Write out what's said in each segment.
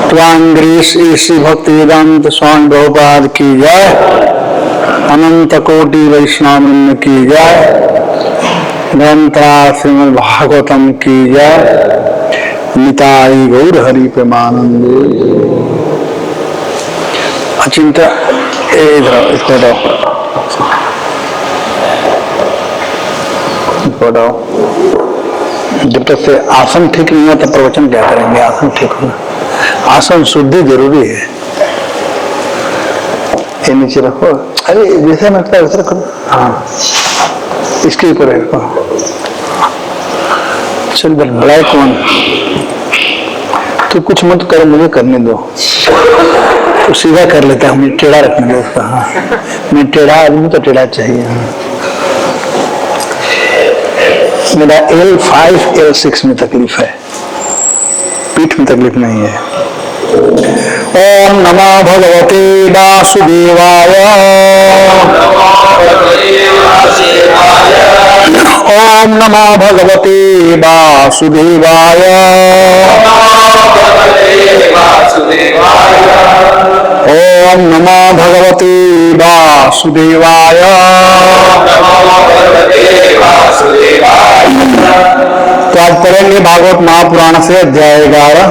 त्वांग्रीश ईशी भक्ति वेदांत स्वामी बहुपाद की जय। अनंत कोटि वैष्णव की जय। ग्रंथा श्रीमद् भागवतम की जय। निताई गौर हरि प्रेमानंदे। अचिंत्य इधर इसको हटाओ। जब तक से आसन ठीक नहीं है तब प्रवचन क्या करेंगे। आसन ठीक होना, आसन शुद्धि जरूरी है। ये नीचे रखो। अरे जैसे लगता है वैसे रखो। हाँ, इसके ऊपर रखो। चल ब्लैक वन, तो कुछ मत करो, मुझे करने दो। तो सीधा कर लेता हूँ, मुझे टेढ़ा रखने दो उसका। हाँ, मैं टेढ़ा आदमी तो टेढ़ा चाहिए। हाँ। मेरा L5 L6 में तकलीफ है, पीठ में तकलीफ नहीं है। ओम नमो भगवते वासुदेवाय। ओम नमो भगवते वासुदेवाय। ओम नमो भगवते वासुदेवाय। तो आज पढ़ेंगे भागवत महापुराण से अध्याय 11,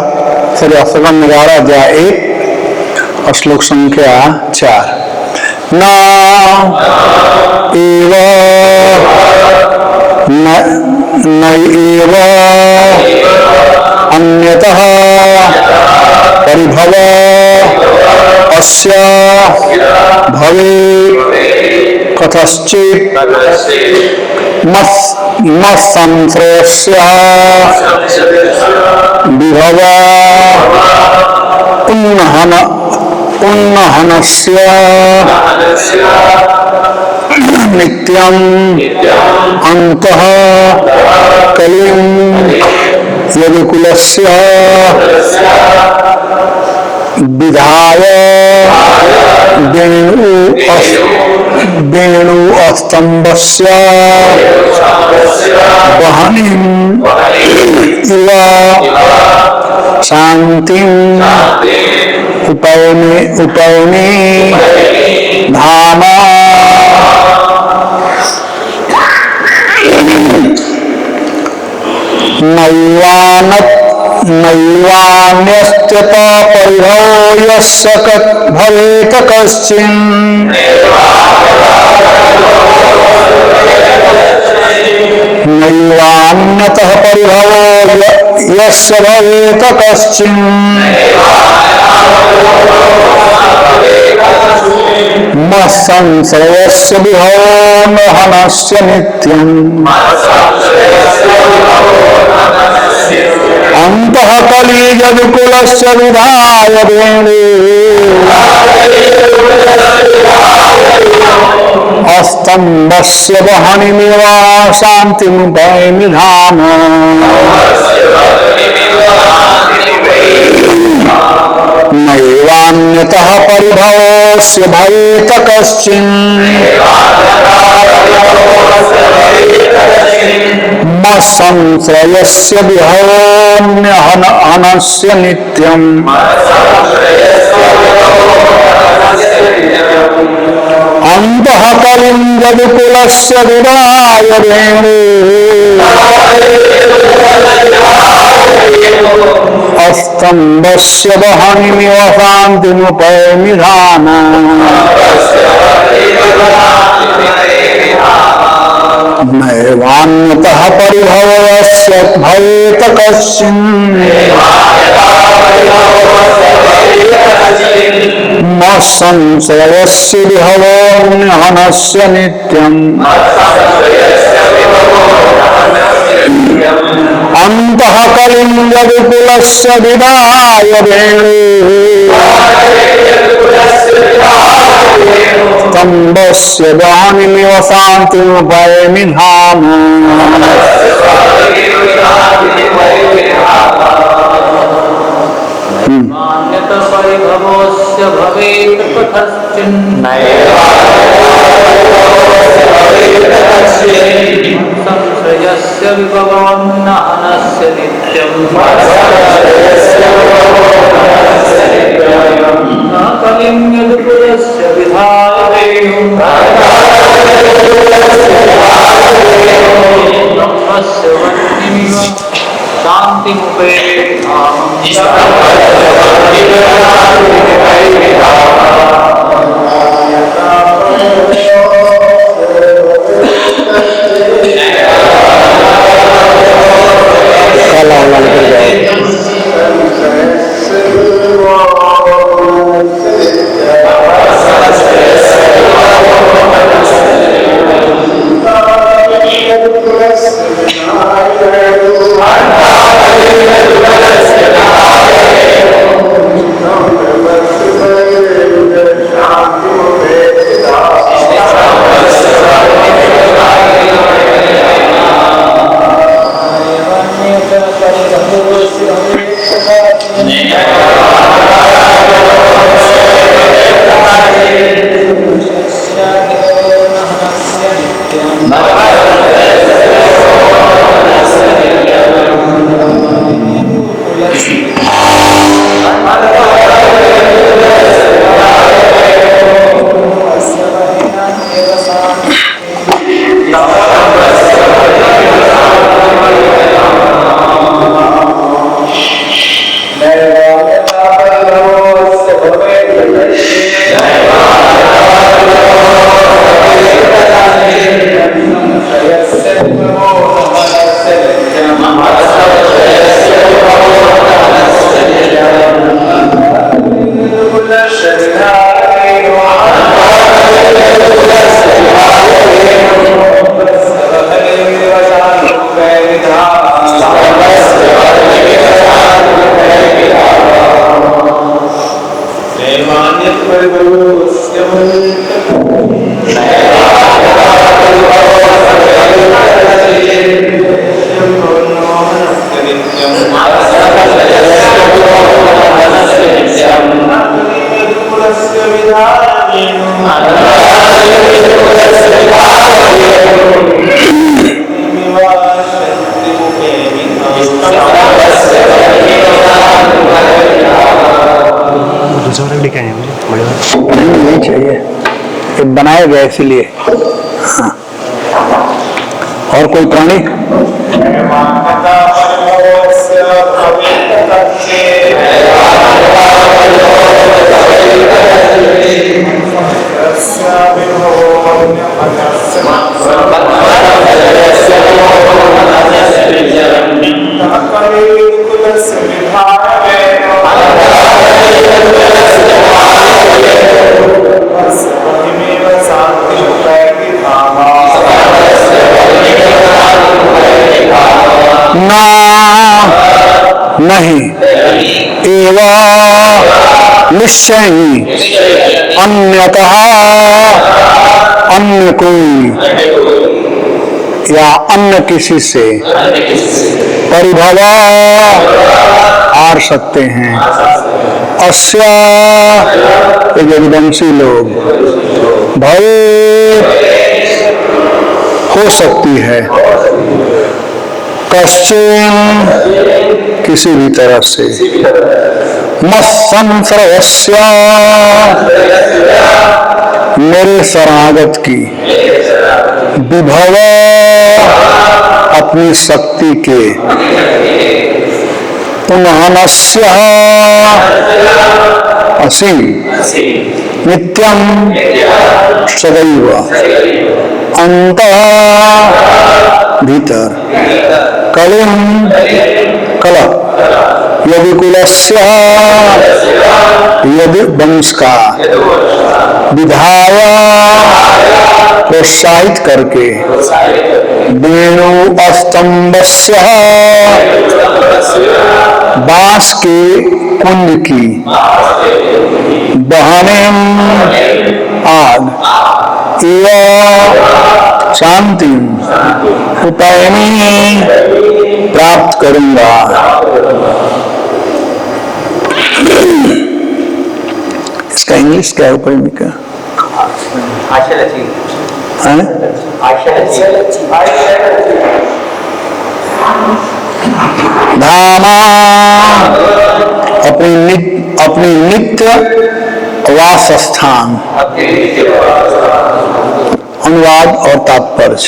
सॉरी अष्टकम 11 अध्याय 1 और श्लोक संख्या 4। न एव अन्यतः परिभव अस्य भवेत् कथश्चित् मत्संश्रयस्य विभव उन्नहनस्य नित्यं अन्तः कलिं यदुकुलस्य विधाय वेणु स्तंभस्य वहनिम् इव शान्तिम् उपौने धाम। नैवान्यस्त्यत परिभवो यस्य भवेत् कश्चिन्। नैवान्यतः परिभवो यस्य भवेत् कश्चिन्। मत्संश्रयस्य विभवो न हनस्य नित्यम्। अन्तः कलि यदुकुलस्य विधाय वेणु स्तंभस्य वहनिमिव शान्तिमुपैमि धाम। नैवान्यतः परिभवस्य भवेत् कश्चिन्। मत्संश्रयस्य विभवोऽन्यहनस्य नित्यम्। अन्तः कलिं यदुकुलस्य विधाय वेणु स्तंभस्य वहनिमिव शान्तिमुपैमि धाम। नैवान्यतः परिभवस्य भवेत् कश्चिन्। मत्संश्रयस्य विभवोऽन्यहनस्य नित्यम्। अन्तः कलिं यदुकुलस्य विधाय वेणु स्तंभस्य वहनिमिव शान्तिमुपैमि धाम। परिभवस्य भवेत् कथश्चिन्। संश्रयस्य विभवो न हनस्य नित्यम्। काला वाला निकल जाए। नहीं चाहिए, ये बनाया गया इसीलिए। हाँ। और कोई प्राणी? नहीं एवं निश्चय अन्यतः अन्य कोई या अन्य किसी से परिभव हार सकते हैं। अस्या जगदंशी लोग भय हो सकती है कश्चिन किसी भी तरह से मत्संसर्वस्य मेरे शरणागत की विभव अपनी शक्ति के पुनःनस्य असीम नित्यम सदैव अंत भीतर कलिम कल यदि कुलस्य यदि वंश का विधाय प्रोत्साहित करके वेणु अस्तंभस्य बांस के कुंड की बहाने आग शांति उपायनी प्राप्त करूंगा। इसका इंग्लिश क्या है उपनिषद का? धामा अपनी नित्य वासस्थान। अनुवाद और तात्पर्य।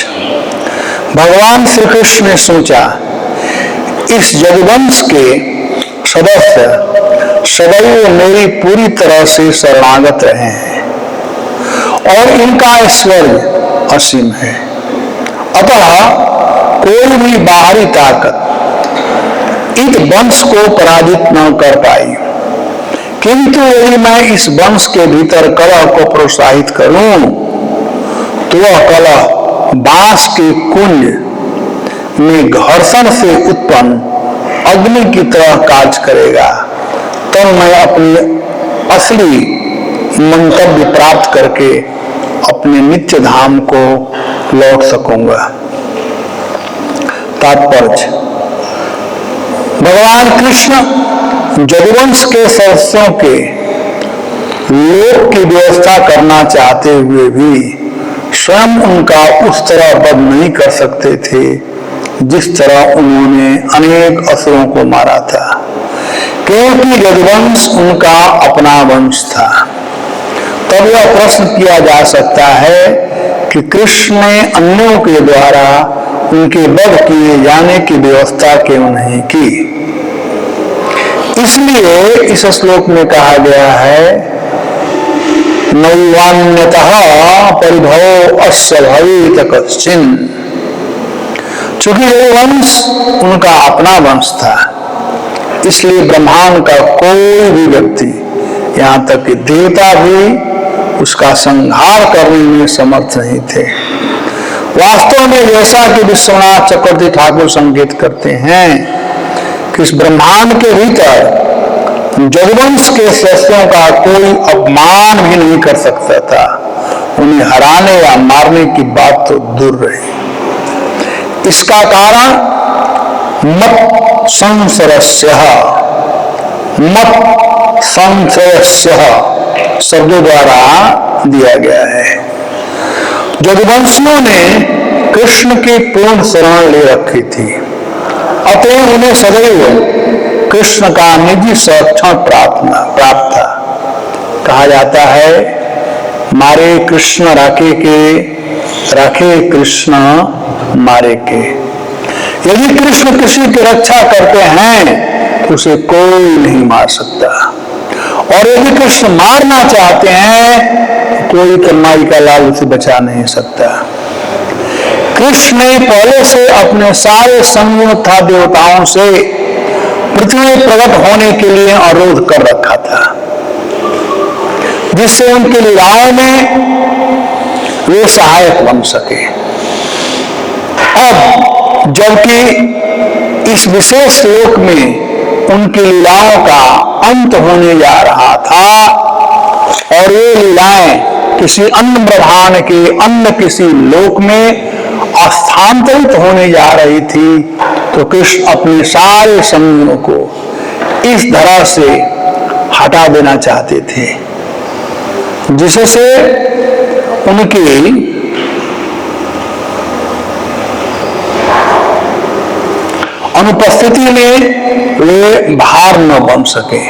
भगवान श्री कृष्ण ने सोचा इस जगवंश के सदस्य सदैव मेरी पूरी तरह से शरणागत रहे हैं और इनका ऐश्वर्य असीम है। अतः कोई भी बाहरी ताकत इस वंश को पराजित न कर पाई, किंतु यदि मैं इस वंश के भीतर कलह को प्रोत्साहित करूं तो वह कलह बांस के कुंज में घर्षण से उत्पन्न अग्नि की तरह कार्य करेगा। तब मैं अपनी असली मंतव्य प्राप्त करके अपने नित्य धाम को लौट सकूंगा। तात्पर्य: भगवान कृष्ण यदुवंश के सदस्यों के लोक की व्यवस्था करना चाहते हुए भी स्वयं उनका उस तरह वध नहीं कर सकते थे जिस तरह उन्होंने अनेक असुरों को मारा था, क्योंकि यदुवंश उनका अपना वंश था। तब यह प्रश्न किया जा सकता है कि कृष्ण ने अन्यों के द्वारा उनके वध किए जाने की व्यवस्था क्यों नहीं की। इसलिए इस श्लोक में कहा गया है, नैवान्यतः परिभव अस्य भवेत कश्चिन। चूंकि यदुवंश उनका अपना वंश था, इसलिए ब्रह्मांड का कोई भी व्यक्ति, यहाँ तक कि देवता भी उसका संहार करने में समर्थ नहीं थे। वास्तव में जैसा कि विश्वनाथ चक्रवर्ती ठाकुर संकेत करते हैं कि इस ब्रह्मांड के भीतर यदुवंश के सदस्यों का कोई अपमान भी नहीं कर सकता था। उन्हें हराने या मारने की बात तो दूर रही। इसका कारण मत संशयस्य शब्दों द्वारा दिया गया है। यदुवंशियों ने कृष्ण की पूर्ण शरण ले रखी थी, अतः उन्हें सदैव कृष्ण का निजी संरक्षण प्राप्त था। कहा जाता है, मारे कृष्ण राखे के, राखे कृष्ण मारे के। यदि कृष्ण किसी की रक्षा करते हैं तो उसे कोई नहीं मार सकता, और यदि कृष्ण मारना चाहते हैं तो कोई कन्नाई का लाल उसे बचा नहीं सकता। कृष्ण ने पहले से अपने सारे संगियों तथा देवताओं से पृथ्वी प्रकट होने के लिए अनुरोध कर रखा था, जिससे उनकी लीलाओं में वे सहायक बन सके। अब जबकि इस विशेष लोक में उनकी लीलाओं का अंत होने जा रहा था और ये लीलाएं किसी अन्य ब्रह्मांड के अन्य किसी लोक में स्थानांतरित होने जा रही थी, तो कृष्ण अपने सारे संगियों को इस धरा से हटा देना चाहते थे, जिससे उनकी अनुपस्थिति में वे भार न बन सके।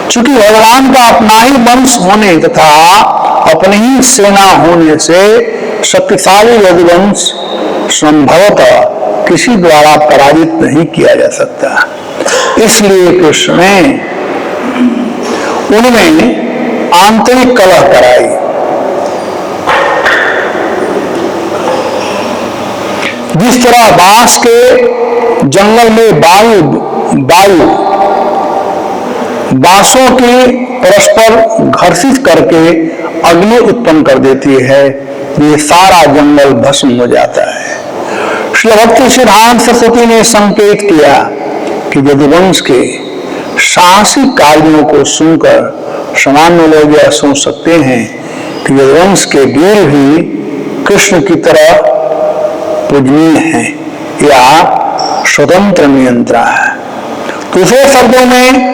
चूंकि भगवान का अपना ही वंश होने तथा अपनी ही सेना होने से शक्तिशाली यदुवंश संभवतः किसी द्वारा पराजित नहीं किया जा सकता। इसलिए कृष्ण ने उनमें आंतरिक कलह कराई। जिस तरह बांस के जंगल में बांसों की परस्पर घर्षित करके अग्नि उत्पन्न कर देती है, ये सारा जंगल भस्म हो जाता है। श्री भक्ति सिद्धांत सरस्वती ने संकेत किया कि यदुवंश के साहसिक कार्यों को सुनकर सामान्य लोग यह सोच सकते हैं कि यदुवंश के वीर भी कृष्ण की तरह पूजनीय हैं या स्वतंत्र नियंत्रण है। दूसरे शब्दों में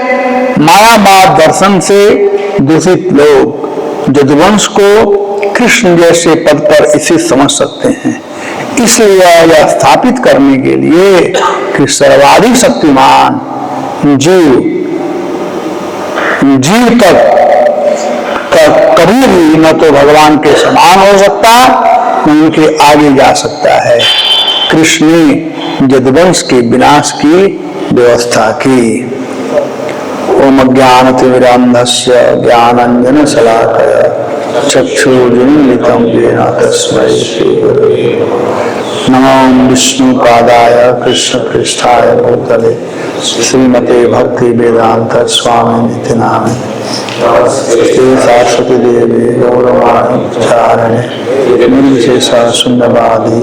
मायावाद दर्शन से दूषित लोग यदुवंश को कृष्ण जैसे पद पर इसे समझ सकते हैं। इसलिए यह स्थापित करने के लिए कि सर्वाधिक शक्तिमान जीव तक कभी भी न तो भगवान के समान हो सकता न उनके आगे जा सकता है। कृष्ण ने यदुवंश के विनाश की व्यवस्था की। ओम ओमज्ञानतिमिरान्धस्य ज्ञानाञ्जनशलाकया चक्षुरुन्मिलितं येन तस्मै श्रीगुरवे नमो विष्णुपादाय कृष्णपृष्ठाय भूतले श्रीमते भक्तिवेदान्त स्वामिनिति नामिने श्री सरस्वती देवी गौरवाणी प्रचारिणे निर्विशेष शून्यवादी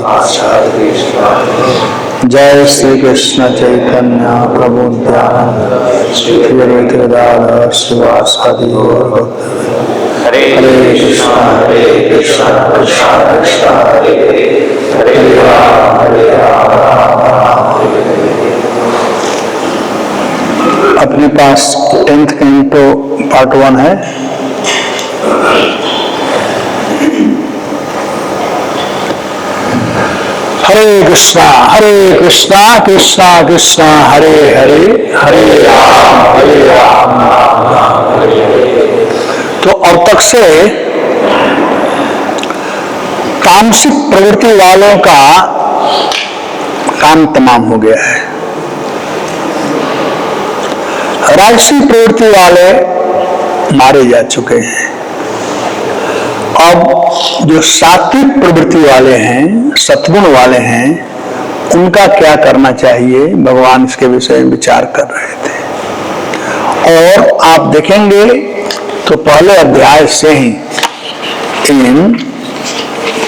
जय श्री कृष्ण चैतन्य प्रभु नित्यानंद श्री अद्वैत गदाधर श्रीवासादि गौर भक्तवृंद। हरे कृष्ण कृष्ण कृष्ण हरे हरे राम राम राम हरे हरे। अपने पास 10th कैंटो पार्ट 1 है। हरे कृष्णा कृष्णा कृष्णा हरे हरे हरे राम राम राम हरे हरे। तो अब तक से तामसिक प्रवृत्ति वालों का काम तमाम हो गया है। राजसी प्रवृत्ति वाले मारे जा चुके हैं। अब जो सात्विक प्रवृत्ति वाले हैं, सत्गुण वाले हैं, उनका क्या करना चाहिए, भगवान इसके विषय में विचार कर रहे थे। और आप देखेंगे तो पहले अध्याय से ही,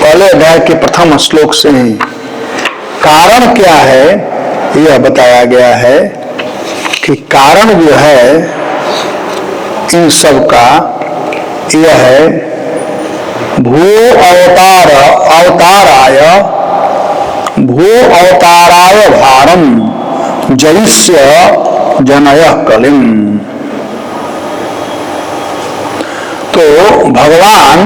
पहले अध्याय के प्रथम श्लोक से ही कारण क्या है यह बताया गया है कि कारण जो है इन सब का यह है भू अवताराय भारम जयिष्य जनय कलिम। तो भगवान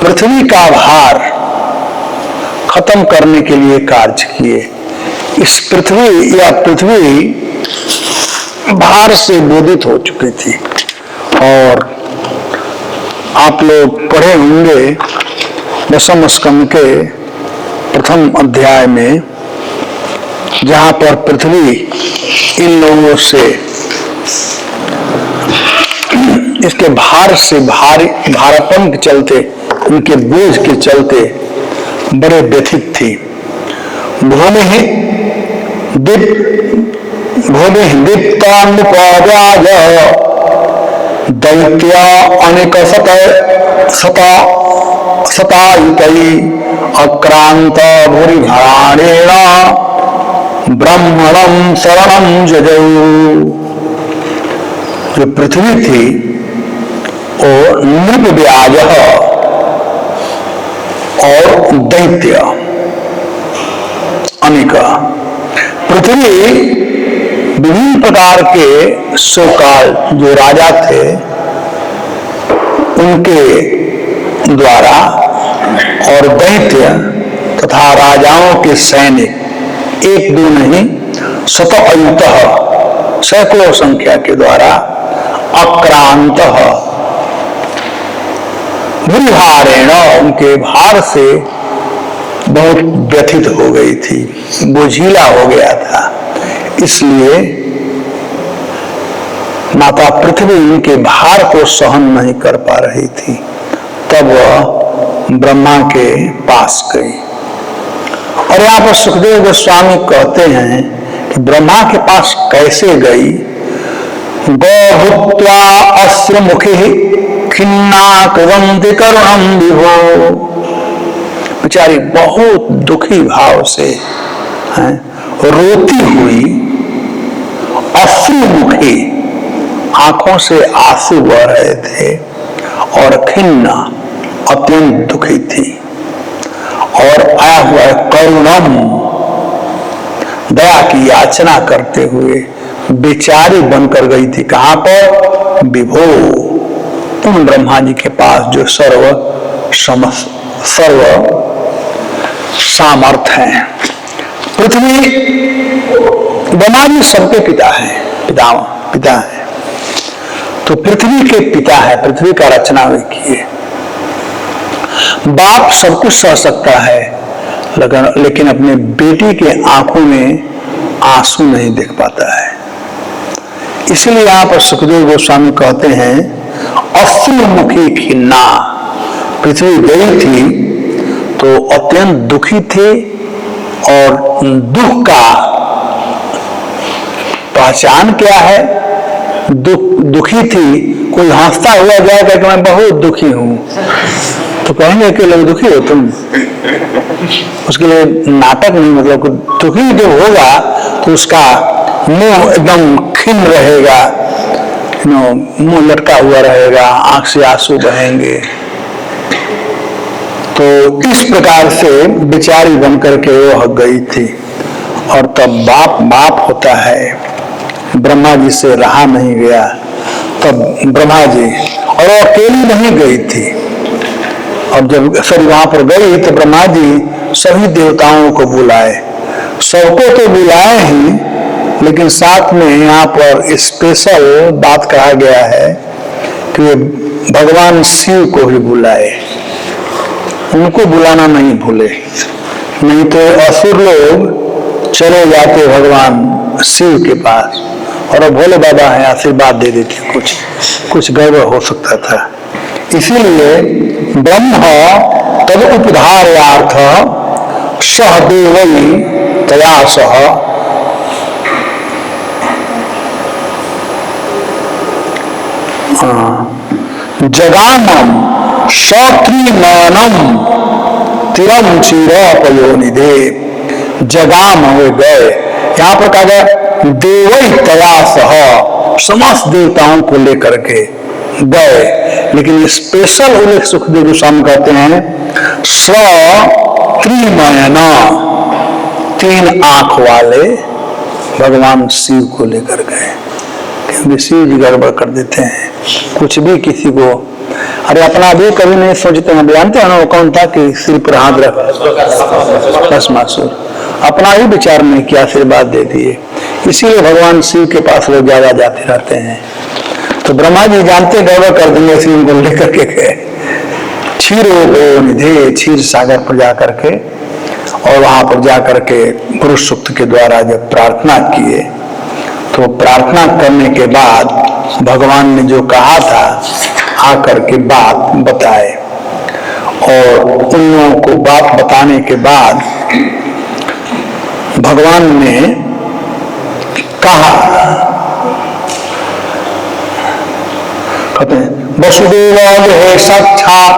पृथ्वी का भार खत्म करने के लिए कार्य किए। इस पृथ्वी भार से बोधित हो चुकी थी। और आप लोग पढ़े होंगे 10वें स्कंद के प्रथम अध्याय में, जहां पर पृथ्वी इन लोगों से इसके भार से भारपन के चलते, उनके बोझ के चलते बड़े व्यथित थी। भूमि दीप्तानुपाव्याय दैत्या अनेक शतायुतै अक्रांत भूरिभारेण ब्रह्मणं शरणं जजौ। जो पृथ्वी थी वो नृपव्याज और दैत्य अनेक, पृथ्वी विभिन्न प्रकार के सोकाल जो राजा थे उनके द्वारा और दैत्य तथा राजाओं के सैनिक, एक दो नहीं शतअयुत सैकड़ों संख्या के द्वारा अक्रांत भूरिभारेण उनके भार से बहुत व्यथित हो गई थी, बोझिला हो गया था। इसलिए माता पृथ्वी उनके भार को सहन नहीं कर पा रही थी। तब वह ब्रह्मा के पास गई। और यहाँ पर सुखदेव गोस्वामी कहते हैं कि ब्रह्मा के पास कैसे गई। गौभूत्वा अश्रुमुखी खिन्ना कुवंती करुणम विभो। बेचारी बहुत दुखी भाव से रोती हुई, अश्रुमुखी आंखों से आंसू बह रहे थे और खिन्ना अत्यंत दुखी थी। और आया हुआ करुणम दया की याचना करते हुए बेचारी बनकर गई थी। कहां पर? विभो, उन ब्रह्मा जी के पास जो सर्व सामर्थ है। पृथ्वी ब्रह्मा जी सबके पिता है, पिता है। तो पृथ्वी के पिता है, पृथ्वी का रचना वे किए। बाप सब कुछ सह सकता है लेकिन अपने बेटी के आंखों में आंसू नहीं देख पाता है। इसलिए यहाँ पर सुखदेव गोस्वामी कहते हैं अश्रुमुखी खिन्ना। पृथ्वी गई थी तो अत्यंत दुखी थे और दुख का पहचान क्या है, दुखी थी। कोई हंसता हुआ जाएगा कि मैं बहुत दुखी हूं तो कहेंगे कि लोग दुखी हो तुम, उसके लिए नाटक नहीं, मतलब दुखी जो होगा तो उसका मुंह एकदम खिन्न रहेगा, मुंह लटका हुआ रहेगा, आंख से आंसू बहेंगे। तो इस प्रकार से बेचारी बनकर के वो हक गई थी। और तब बाप होता है, ब्रह्मा जी से रहा नहीं गया। तब ब्रह्मा जी, और वो अकेली नहीं गई थी, और जब वहां पर गई तो ब्रह्मा जी सभी देवताओं को बुलाए। सबको तो बुलाए ही, लेकिन साथ में यहाँ पर स्पेशल बात कहा गया है कि भगवान शिव को भी बुलाए, उनको बुलाना नहीं भूले, नहीं तो असुर लोग चले जाते भगवान शिव के पास और भोले बाबा है आशीर्वाद दे देते, कुछ गड़बड़ हो सकता था। इसीलिए ब्रह्म तद उपधार्यार्थ सहदेवई तया सह जगामम सत्रिमानम तिरम चिरपयोनिधे। जगाम हुए गए, यहाँ पर कहा गया देवई तया सह, समस्त देवताओं को लेकर के गए। लेकिन स्पेशल उल्लेख सुखदेव गोस्वामी कहते हैं त्रिनयना, 3 आंख वाले भगवान शिव को लेकर गए, क्योंकि शिव जी गड़बड़ कर देते हैं कुछ भी किसी को। अरे अपना भी कभी नहीं सोचते हैं, जानते हैं ना वो कौन था कि सिर पर हाथ रख भस्मासुर, अपना ही विचार नहीं किया, आशीर्वाद दे दिए। इसीलिए भगवान शिव के पास लोग ज्यादा जाते रहते हैं। तो ब्रह्मा जी जानते गड़बड़ कर देंगे, इसलिए उनको लेकर के गए क्षीरोपनिधे, क्षीर सागर पर जाकर के, और वहां पर जाकर के पुरुष सूक्त के द्वारा जब प्रार्थना किए तो प्रार्थना करने के बाद भगवान ने जो कहा था आकर के बात बताए, और उन लोगों को बात बताने के बाद भगवान ने कहा, कहते हैं वसुदेव हे साक्षात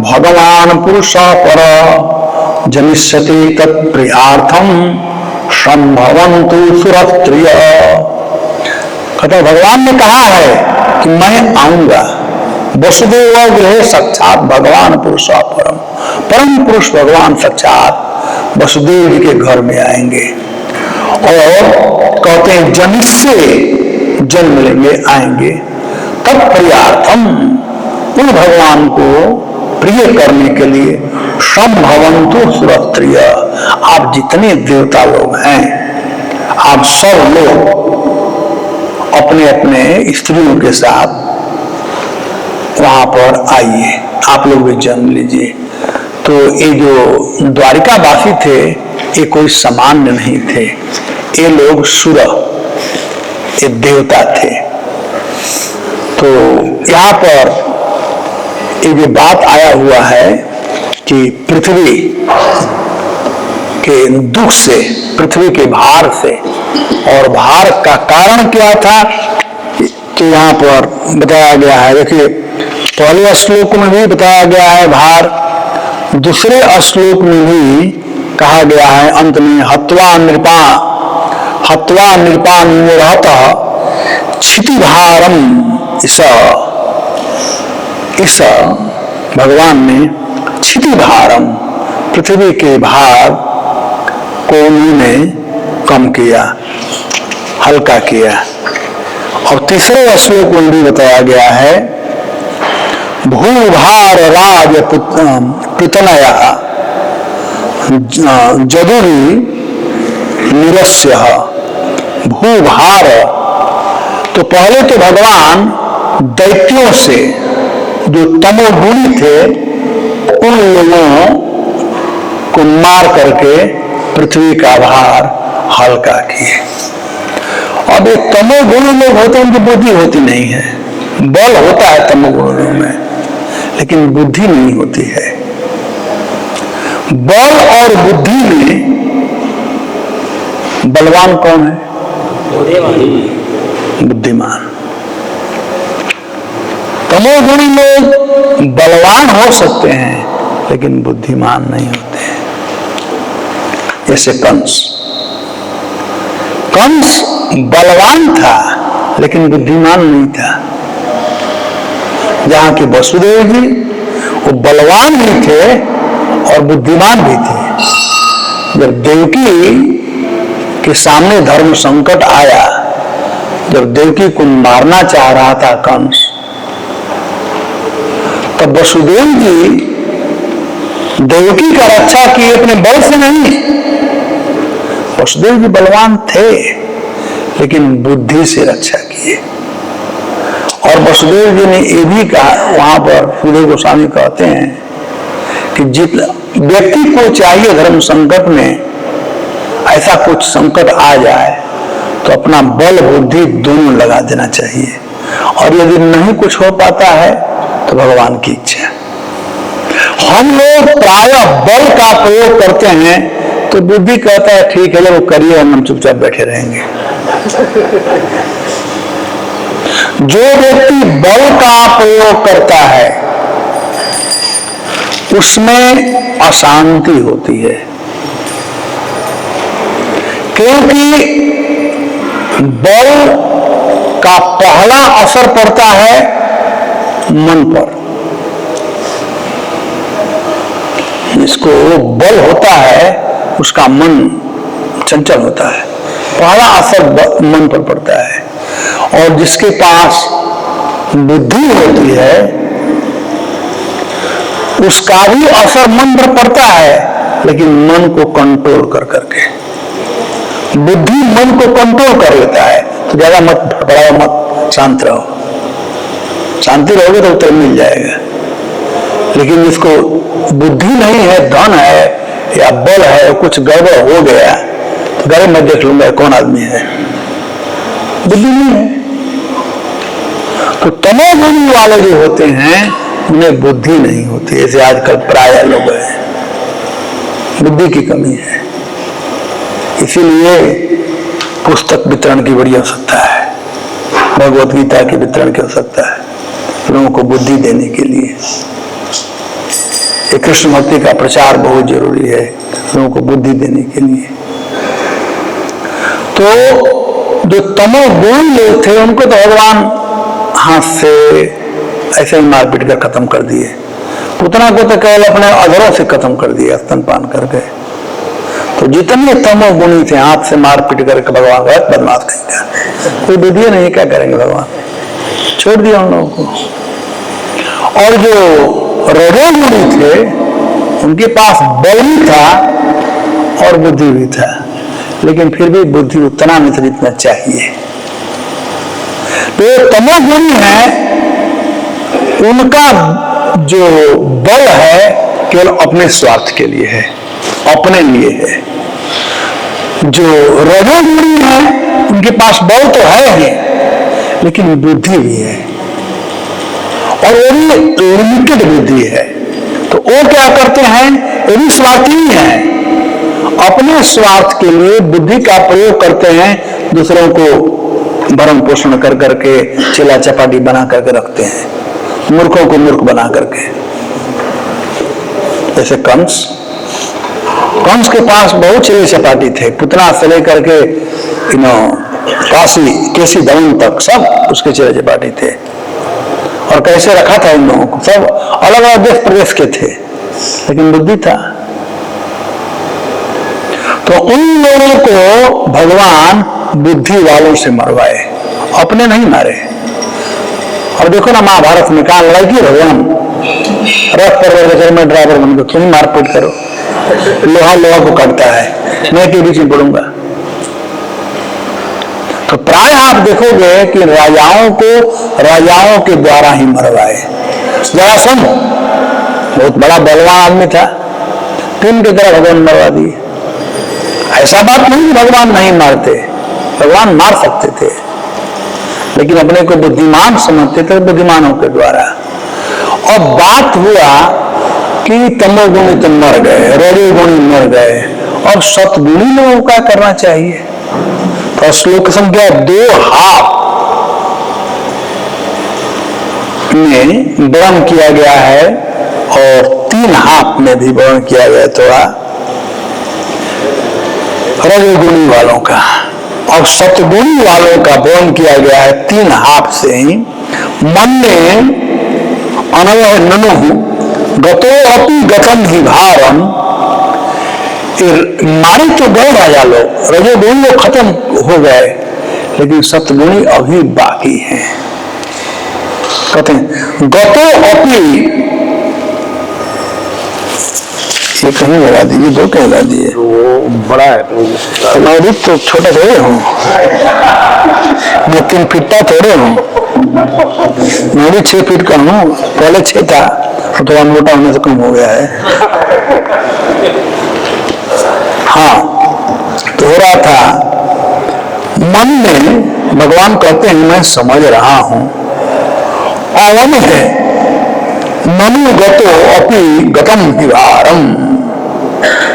भगवान पुरुष पर जनिष्यति तत्प्रियार्थम संभवन्तु सुरस्त्रिय। कहते भगवान ने कहा है कि मैं आऊंगा, वसुदेव गृहे साक्षात भगवान पुरुष परम, परम पुरुष भगवान साक्षात वसुदेव जी के घर में आएंगे, और कहते हैं जनिष्य जन्म लेंगे, आएंगे तत्प्रियार्थम, उन भगवान को प्रिय करने के लिए संभवन्तु सुरस्त्रिय, आप जितने देवता लोग हैं आप सब लोग अपने अपने स्त्रियों के साथ वहां पर आइए, आप लोग भी जन्म लीजिए। तो ये जो द्वारिका वासी थे ये कोई सामान्य नहीं थे, ये लोग सुर, ये देवता थे। तो यहाँ पर ये जो बात आया हुआ है कि पृथ्वी के दुख से, पृथ्वी के भार से, और भार का कारण क्या था तो यहाँ पर बताया गया है। देखिए पहले श्लोक में भी बताया गया है भार, दूसरे श्लोक में भी कहा गया है अंत में हत्वा नृपा निरहत क्षिति भारम, इस भगवान ने क्षिति भारम, पृथ्वी के भार को उन्होंने कम किया, हल्का किया। और तीसरे श्लोक में भी बताया गया है भूभार राज पृतनया जदुरी निरस्य। भूभार, तो पहले तो भगवान दैत्यों से जो तमोगुणी थे उन लोगों को मार करके पृथ्वी का भार हल्का किए, अब ये तमोगुणी लोग होते हैं, उनकी बुद्धि होती नहीं है। बल होता है तमोगुणियों में, लेकिन बुद्धि नहीं होती है। बल और बुद्धि में बलवान कौन है? बुद्धिमान। तमोगुणी लोग बलवान हो सकते हैं, लेकिन बुद्धिमान नहीं होते हैं। जैसे कंस बलवान था, लेकिन बुद्धिमान नहीं था। जहां की वसुदेव जी, वो बलवान भी थे और बुद्धिमान भी थे। जब देवकी के सामने धर्म संकट आया, जब देवकी को मारना चाह रहा था कंस, तब वसुदेव जी देवकी का रक्षा किए अपने बल से नहीं। वसुदेव जी बलवान थे, लेकिन बुद्धि से रक्षा किए। और वसुदेव जी ने ये भी कहा, वहां पर सुखदेव गोस्वामी कहते हैं कि जित व्यक्ति को चाहिए धर्म संकट में ऐसा कुछ संकट आ जाए तो अपना बल बुद्धि दोनों लगा देना चाहिए, और यदि नहीं कुछ हो पाता है तो भगवान की इच्छा। हम लोग प्रायः बल का प्रयोग करते हैं तो बुद्धि कहता है ठीक है, वो करिए, हम चुपचाप बैठे रहेंगे। जो व्यक्ति बल का प्रयोग करता है उसमें अशांति होती है, क्योंकि बल का पहला असर पड़ता है मन पर। जिसको बल होता है उसका मन चंचल होता है, पहला असर मन पर पड़ता है। और जिसके पास बुद्धि होती है उसका भी असर मन पर पड़ता है, लेकिन मन को कंट्रोल कर करके। बुद्धि मन को कंट्रोल कर लेता है, तो ज्यादा मत फड़फड़ाओ, मत, शांत रहो। शांति रहोगे तो उत्तर मिल जाएगा। लेकिन जिसको बुद्धि नहीं है, धन है या बल है, कुछ गड़बड़ हो गया तो घर में देख लूंगा कौन आदमी है, बुद्धि नहीं है। तो तमोगुणी वाले जो होते हैं उन्हें बुद्धि नहीं होती। ऐसे आजकल प्राय लोग हैं, बुद्धि की कमी है। इसीलिए पुस्तक वितरण की बड़ी आवश्यकता है, भगवत गीता की वितरण की आवश्यकता है, लोगों को बुद्धि देने के लिए। कृष्ण भक्ति का प्रचार बहुत जरूरी है, लोगों को बुद्धि देने के लिए। तो जो तमोगुण लोग थे उनको तो भगवान हाथ से ऐसे ही मारपीट कर खत्म कर दिए। पुतना को तो केवल अपने अधरों से खत्म कर दिया, स्तनपान करके। तो जितने तमोगुणी थे हाथ से मारपीट करके भगवान बहुत बदमाश कहेगा, कोई बुद्धि नहीं, क्या करेंगे भगवान, छोड़ दिया उन लोगों को। और जो रजोगुणी थे उनके पास बल भी था और बुद्धि भी था, लेकिन फिर भी बुद्धि उतना नहीं था जितना चाहिए। तो तमोगुणी है, उनका जो बल है केवल अपने स्वार्थ के लिए है, अपने लिए है। जो रजोगुणी है उनके पास बल तो है ही, लेकिन बुद्धि भी है, और वो भी लिमिटेड बुद्धि है। तो वो क्या करते हैं, ये भी स्वार्थी ही है, अपने स्वार्थ के लिए बुद्धि का प्रयोग करते हैं, दूसरों को भरण पोषण कर करके चिल्ला चपाटी बना करके रखते हैं, मूर्खों को मूर्ख बना करके। जैसे कंस के पास बहुत चिल्ली चपाटी थे, पुतना से लेकर के केसी दमन तक सब उसके चिल्ला चपाटी थे। और कैसे रखा था इन लोगों को, सब अलग अलग देश प्रदेश के थे, लेकिन बुद्धि था। तो उन लोगों को भगवान बुद्धि वालों से मरवाए, अपने नहीं मारे। और देखो ना महाभारत में कहा लड़ाई की, भगवान रथ पर में ड्राइवर बनकर तुम मारपीट करो, लोहा को काटता है, मैं के बीच में पड़ूंगा। तो प्राय आप देखोगे कि राजाओं के द्वारा ही मरवाए। जरासंध बहुत बड़ा बलवान आदमी था, तीन की तरह भगवान मरवा दिए। ऐसा बात नहीं कि भगवान नहीं मारते, भगवान मार सकते थे, लेकिन अपने को बुद्धिमान समझते थे बुद्धिमानों के द्वारा। और बात हुआ कि तमोगुणी तो मर गए, रजोगुणी मर गए, अब सतगुणी लोगों का करना चाहिए। तो श्लोक संख्या 2 हाफ में वर्णन किया गया है और 3 हाफ में भी वर्णन किया गया थोड़ा रजोगुणी वालों का, और सतगुणी वालों का वर्णन किया गया है 3 हाफ से ही। मन में अनवय ननु गतो अपि गतम ही भारम, मारे तो गए राजा लोग, रजोगुणी लोग खत्म हो गए, लेकिन सतगुणी अभी बाकी हैं। कहते हैं गतो अपि, ये कहीं लगा दीजिए, 2 कहीं लगा दिए, वो बड़ा है मैं तो छोटा थोड़े हूँ, मैं 3 फीट थोड़े हूँ, मैं भी 6 फीट का हूँ, पहले 6 था, थोड़ा मोटा होने से कम हो गया है। हाँ, तो हो रहा था मन में भगवान कहते हैं मैं समझ रहा हूं, अवन है मनु गतो अपि गतम हिवारम,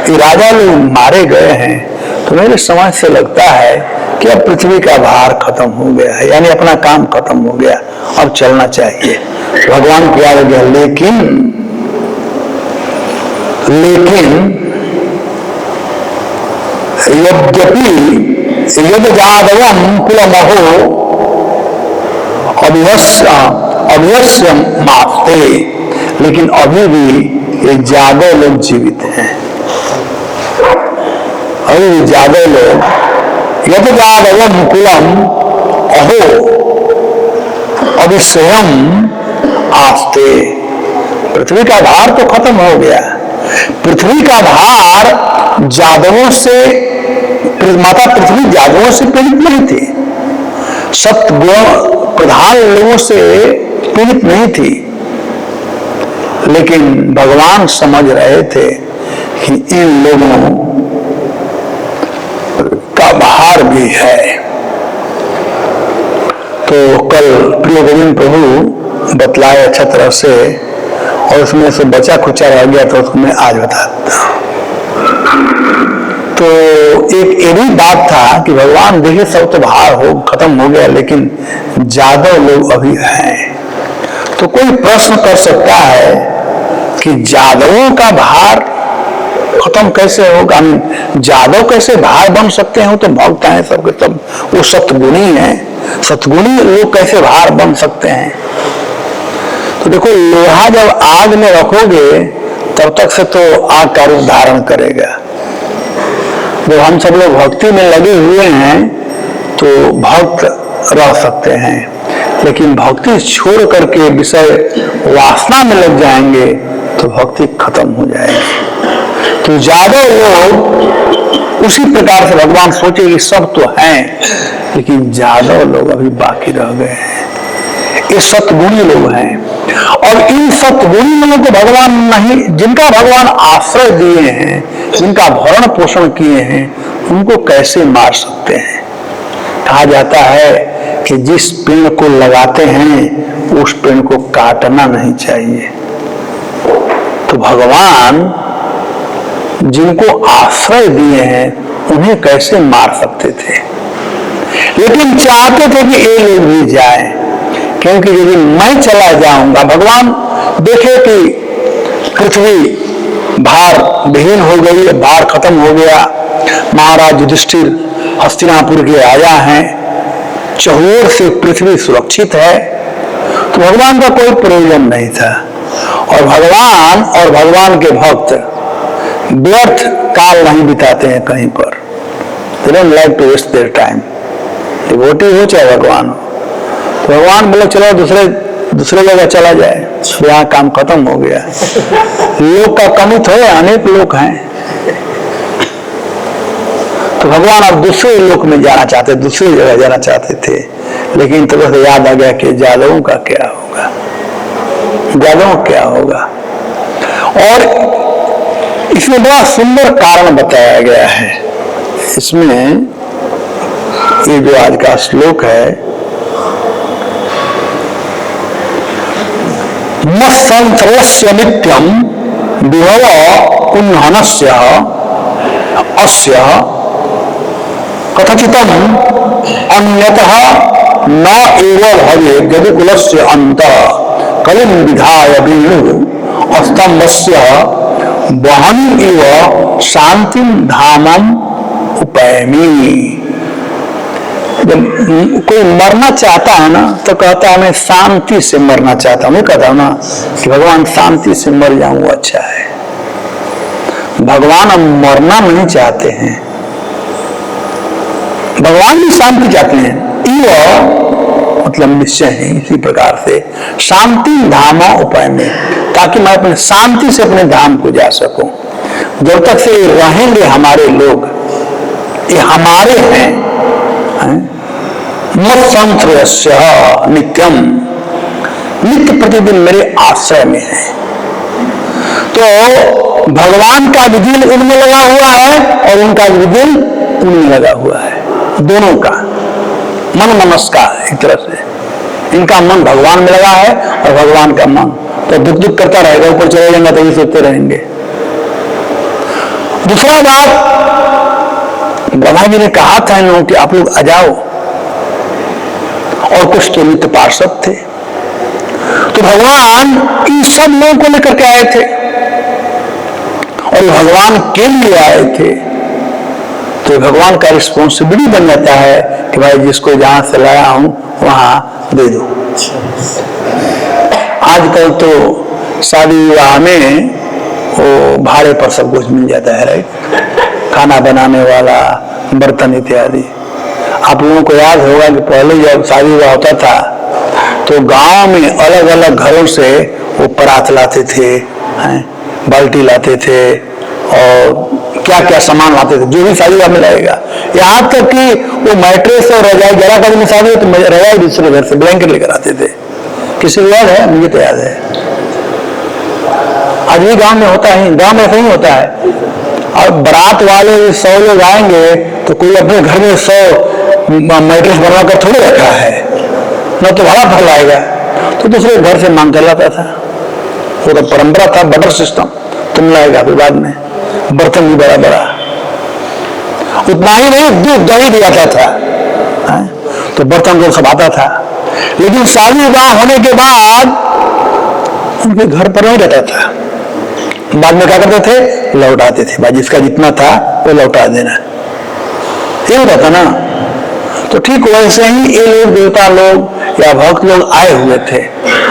ये राजा लोग मारे गए हैं, तो मेरे समझ से लगता है कि अब पृथ्वी का भार खत्म हो गया है, यानी अपना काम खत्म हो गया, अब चलना चाहिए। भगवान क्या हो गया, लेकिन यद्यपि यद जादवम कुलमहो अभ्यस्य मापते, लेकिन अभी भी ये जादव लोग जीवित हैं, अभी भी जादव लोग। यद जादवम कुलम अहो अभिश्रयम आस्ते, पृथ्वी का भार तो खत्म हो गया, पृथ्वी का भार जादवों से, माता पृथ्वी जादवों से पीड़ित नहीं थी, सत्गुण प्रधान लोगों से पीड़ित नहीं थी, लेकिन भगवान समझ रहे थे कि इन लोगों का भार भी है। तो कल प्रिय गोविंद प्रभु बतलाए अच्छा तरह से, और उसमें से बचा खुचा रह गया तो उसको मैं आज बताता हूं। तो एक ये भी बात था कि भगवान देखिए सब तो भार हो खत्म हो गया, लेकिन जादव लोग अभी हैं। तो कोई प्रश्न कर सकता है कि जादवों का भार खत्म कैसे होगा, जादव कैसे भार बन सकते हैं, तो भक्त हैं सबके सब, वो सतगुणी हैं, सतगुणी लोग कैसे भार बन सकते हैं। तो देखो लोहा जब आग में रखोगे तब तक से तो आग का रूप धारण करेगा। जब हम सब लोग भक्ति में लगे हुए हैं तो भक्त रह सकते हैं, लेकिन भक्ति छोड़ करके विषय वासना में लग जाएंगे तो भक्ति खत्म हो जाएगी। तो जादव लोग उसी प्रकार से भगवान सोचे कि सब तो हैं, लेकिन जादव लोग अभी बाकी रह गए हैं, ये सतगुणी लोग हैं। और इन सतगुणी लोगों को भगवान नहीं, जिनका भगवान आश्रय दिए हैं, जिनका भरण पोषण किए हैं, उनको कैसे मार सकते हैं। कहा जाता है कि जिस पेड़ को लगाते हैं उस पेड़ को काटना नहीं चाहिए। तो भगवान जिनको आश्रय दिए हैं उन्हें कैसे मार सकते थे, लेकिन चाहते थे कि ये लोग भी जाएं, क्योंकि यदि मैं चला जाऊंगा, भगवान देखे कि पृथ्वी भार विहीन हो गई, भार खत्म हो गया, महाराज युधिष्ठिर हस्तिनापुर के राजा हैं, चहुओर से पृथ्वी सुरक्षित है, तो भगवान का कोई प्रयोजन नहीं था। और भगवान के भक्त व्यर्थ काल नहीं बिताते हैं कहीं पर, they don't like to waste their time, devotee हो चाहे भगवान हो। तो भगवान बोले चलो दूसरे जगह चला जाए, यहाँ काम खत्म हो गया, लोग का कमी थोड़े, अनेक लोग हैं। तो भगवान अब दूसरे लोक में जाना चाहते, दूसरी जगह जाना चाहते थे, लेकिन तब तो याद आ गया कि जादवों का क्या होगा, जादवों क्या होगा। और इसमें बड़ा सुंदर कारण बताया गया है। इसमें ये जो आज का श्लोक है, मत्संश्रयस्य नित्यम विभव पुंहनस्य अस्य कथचितम अन्यतः न एव भवे यदुकुलस्य अंतः कलिं विधाय बिन्दु अस्तंभस्य वहन इव शांतिं धामम उपैमि। जब कोई मरना चाहता है ना तो कहता है मैं शांति से मरना चाहता हूं। मैं कहता हूं ना कि भगवान शांति से मर जाऊं वो अच्छा है। भगवान हम मरना नहीं चाहते हैं, भगवान भी शांति चाहते हैं। इव मतलब निश्चय है। इसी प्रकार से शांति धाम उपाय में, ताकि मैं अपने शांति से अपने धाम को जा सकूं। जब तक से रहेंगे हमारे लोग, ये हमारे हैं, मत्संश्रयस्य नित्यम, नित्य प्रतिदिन मेरे आश्रय में है। तो भगवान का विधिल उनमें लगा हुआ है और उनका विधिल उनमें लगा हुआ है, दोनों का मन नमस्कार। एक तरह से इनका मन भगवान में लगा है और भगवान का मन तो दुख दुख करता रहेगा, ऊपर चले जाएंगे तो ये सोचते रहेंगे। दूसरा बात, ब्रह्मा जी ने कहा था इन लोगों कि आप लोग आ जाओ, और कुछ तो नित्य पार्षद थे। तो भगवान इन सब लोगों को लेकर के आए थे और भगवान के लिए आए थे। तो भगवान का रिस्पॉन्सिबिलिटी बन जाता है कि भाई जिसको जहां से लाया हूं वहां दे दो। आजकल तो शादी विवाह में वो भाड़े पर सब कुछ मिल जाता है, राइट? खाना बनाने वाला, बर्तन इत्यादि। आप लोगों को याद होगा कि पहले जब शादी विवाह होता था तो गांव में अलग अलग घरों से वो परात लाते थे, बाल्टी लाते थे और क्या क्या सामान लाते थे, जो भी शादी विवाह में लगेगा। यहाँ तक कि वो मैट्रेस और रजाई, जरा कभी में शादी हो तो रजाई दूसरे घर से ब्लैंकेट लेकर आते थे। किसी को याद है? मुझे तो याद है। आज भी गांव में होता है, गांव में ऐसा ही होता है। और बारात वाले 100 लोग आएंगे तो कोई अपने घर में 100 मैट्रेस बनवाकर थोड़ी रखा है, न तो भाड़ा भर लाएगा, तो दूसरे घर से मांग कर लाता था। वो तो परंपरा था, बटर सिस्टम। तुम लाएगा फिर बाद में बर्तन भी बड़ा बड़ा, उतना ही नहीं दूध दही भी आता था, तो बर्तन तो सब आता था। लेकिन शादी विवाह होने के बाद उनके घर पर नहीं रहता था। बाद में क्या करते थे? लौटाते थे। भाई जिसका जितना था वो लौटा देना, ये होता था ना। तो ठीक वैसे ही ये लोग, देवता लोग या भक्त लोग आए हुए थे।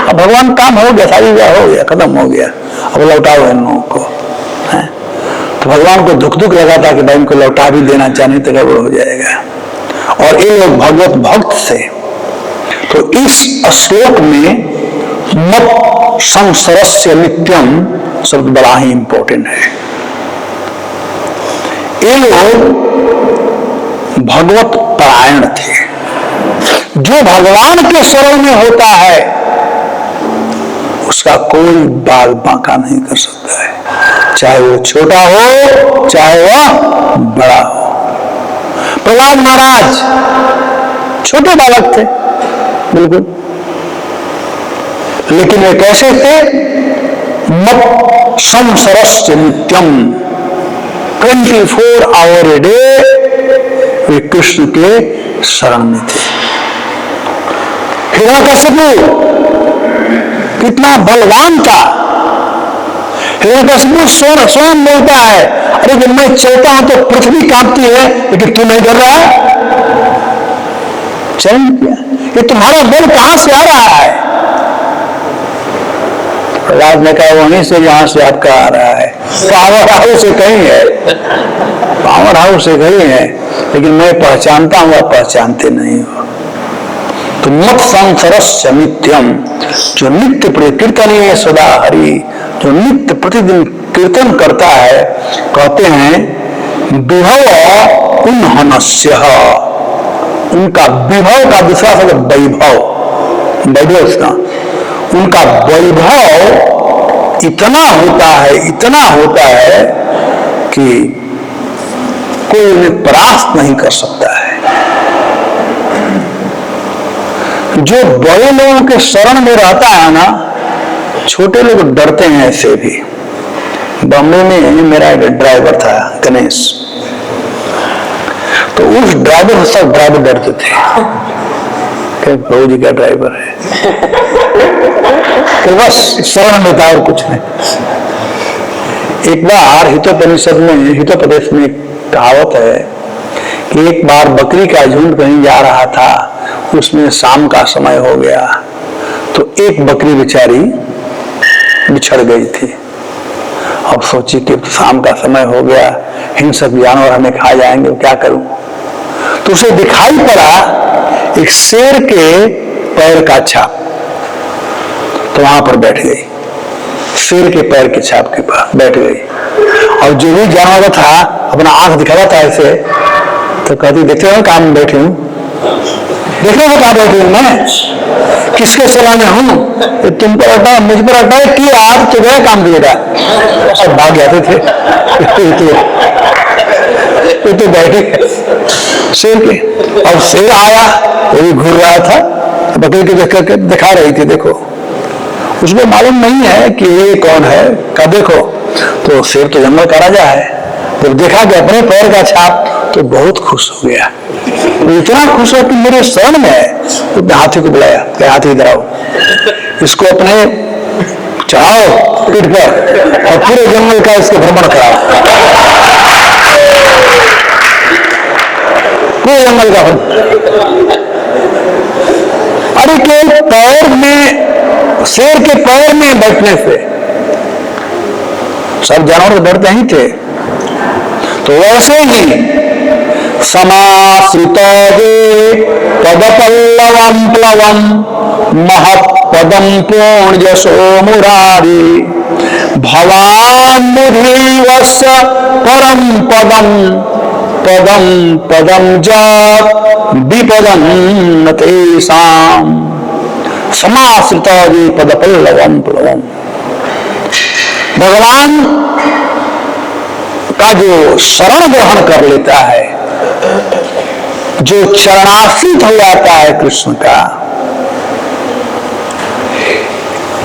अब भगवान काम हो गया, शादी विवाह हो गया, खत्म हो गया, अब लौटाओ इन लोगों को। तो भगवान को दुख दुख लगा था कि भाई इनको लौटा भी देना चाहिए तो गड़बड़ हो जाएगा। और ये लोग भगवत भक्त से, तो इस श्लोक में मत संसरस्य नित्यम शब्द बड़ा ही इंपॉर्टेंट है। ये लोग भगवत परायण थे। जो भगवान के शरण में होता है उसका कोई बाल बांका नहीं कर सकता है, चाहे वो छोटा हो चाहे वह बड़ा हो। प्रहलाद महाराज छोटे बालक थे बिल्कुल, लेकिन वे कैसे थे? मत संसरस्य नित्यम, 24 आवर ए डे वे कृष्ण के शरण में थे। हिरण्यकशिपु कितना बलवान था। हिरण्यकशिपु स्वयं बोलता है, अरे जब मैं चलता हूं तो पृथ्वी कांपती है, लेकिन तू नहीं कर रहा है। चल ये तुम्हारा बल कहां से आ रहा है? प्रहलाद ने कहा वहीं से जहां से आपका आ रहा है। पावर हाउस से कहीं है, पावर हाउस से कहीं है, लेकिन मैं पहचानता हूं, आप पहचानते नहीं हो। तो मत संसरस्य नित्यम, जो नित्य कीर्तनीय है सदा हरि, जो नित्य प्रतिदिन कीर्तन करता है, कहते हैं विभव पुंहनस्य, उनका विभव का दूसरा शब्द वैभव, वैभव उसका, उनका वैभव इतना होता है, इतना होता है कि कोई उन्हें परास्त नहीं कर सकता है। जो बड़े लोगों के शरण में रहता है ना, छोटे लोग डरते हैं ऐसे भी। बॉम्बे में मेरा एक ड्राइवर था गणेश, तो उस ड्राइवर से सब ड्राइवर डरते थे कि प्रभु जी का ड्राइवर है कि बस शरण में था और कुछ नहीं। एक बार हितोपनिषद में, हितोपदेश में एक कहावत है कि एक बार बकरी का झुंड कहीं जा रहा था, उसमें शाम का समय हो गया, तो एक बकरी बेचारी बिछड़ गई थी। अब सोची कि शाम का समय हो गया, हिंसक जानवर हमें खा जाएंगे, क्या करूं। तो उसे दिखाई पड़ा एक शेर के पैर का छाप, तो वहां पर बैठ गई, शेर के पैर के छाप के पास बैठ गई। और जो भी जानवर था अपना आंख दिखा रहा था ऐसे, तो कहती देखते हो काम में बैठी हूं, देख रहे हो कहां बैठी हूं मैं, किसके सलाह में हूं, तुम पर अटा मुझ पर अटैक किया, आप तो गए काम दिएगा। सब भाग जाते थे तो बैठे शेर के। अब शेर आया, वो भी घूर रहा था, बकरी को देख करके दिखा रही थी, देखो। उसको मालूम नहीं है कि ये कौन है, का देखो। तो शेर तो जंगल का राजा है, जब देखा कि अपने पैर का छाप, तो बहुत खुश हो गया। इतना खुश हो कि मेरे शरण में है, उसने हाथी को बुलाया कि हाथी इधर आओ, इसको अपने चढ़ाओ पीठ पर और पूरे जंगल का इसके भ्रमण कराओ, पूरे जंगल का भ्रमण। अरे के पैर में, शेर के पैर में बैठने से सब जानवर डरते ही थे, तो वैसे ही समाश्रित पदपल्लवम प्लवम महपदम पूर्णयशो मुरारी भवान मुधीवस्य परम पदम पदम पदम जात विपदम तेषाम। समाश्रित पदपल्लवम प्लवम, भगवान का जो शरण ग्रहण कर लेता है, जो चरणाश्रित हो जाता है कृष्ण का,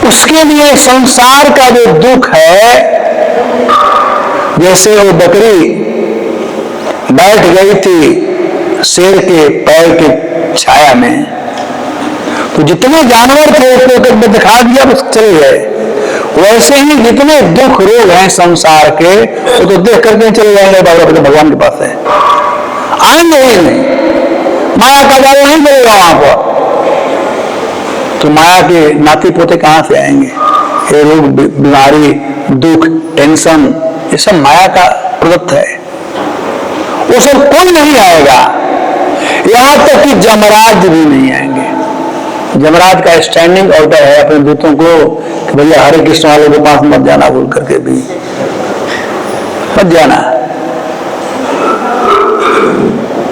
उसके लिए संसार का जो दुख है, जैसे वो बकरी बैठ गई थी शेर के पैर के छाया में, तो जितने जानवर थे उसको दिखा दिया, बस चले गए। वैसे ही जितने दुख रोग हैं संसार के, वो तो देख करके चले जाएंगे बाबा भगवान के पास है, आएंगे ही नहीं, माया का जाल नहीं करेगा वहां पर। तो माया के नाती पोते कहां से आएंगे? ये रोग, बीमारी, दुख, टेंशन, ये सब माया का प्रदत्त है, वो सब कोई नहीं आएगा। यहां तक कि जमराज भी नहीं आएंगे। जमराज का स्टैंडिंग ऑर्डर है अपने दूतों को कि भैया हरे कृष्ण वालों के पास मत जाना, भूल करके भी मत जाना।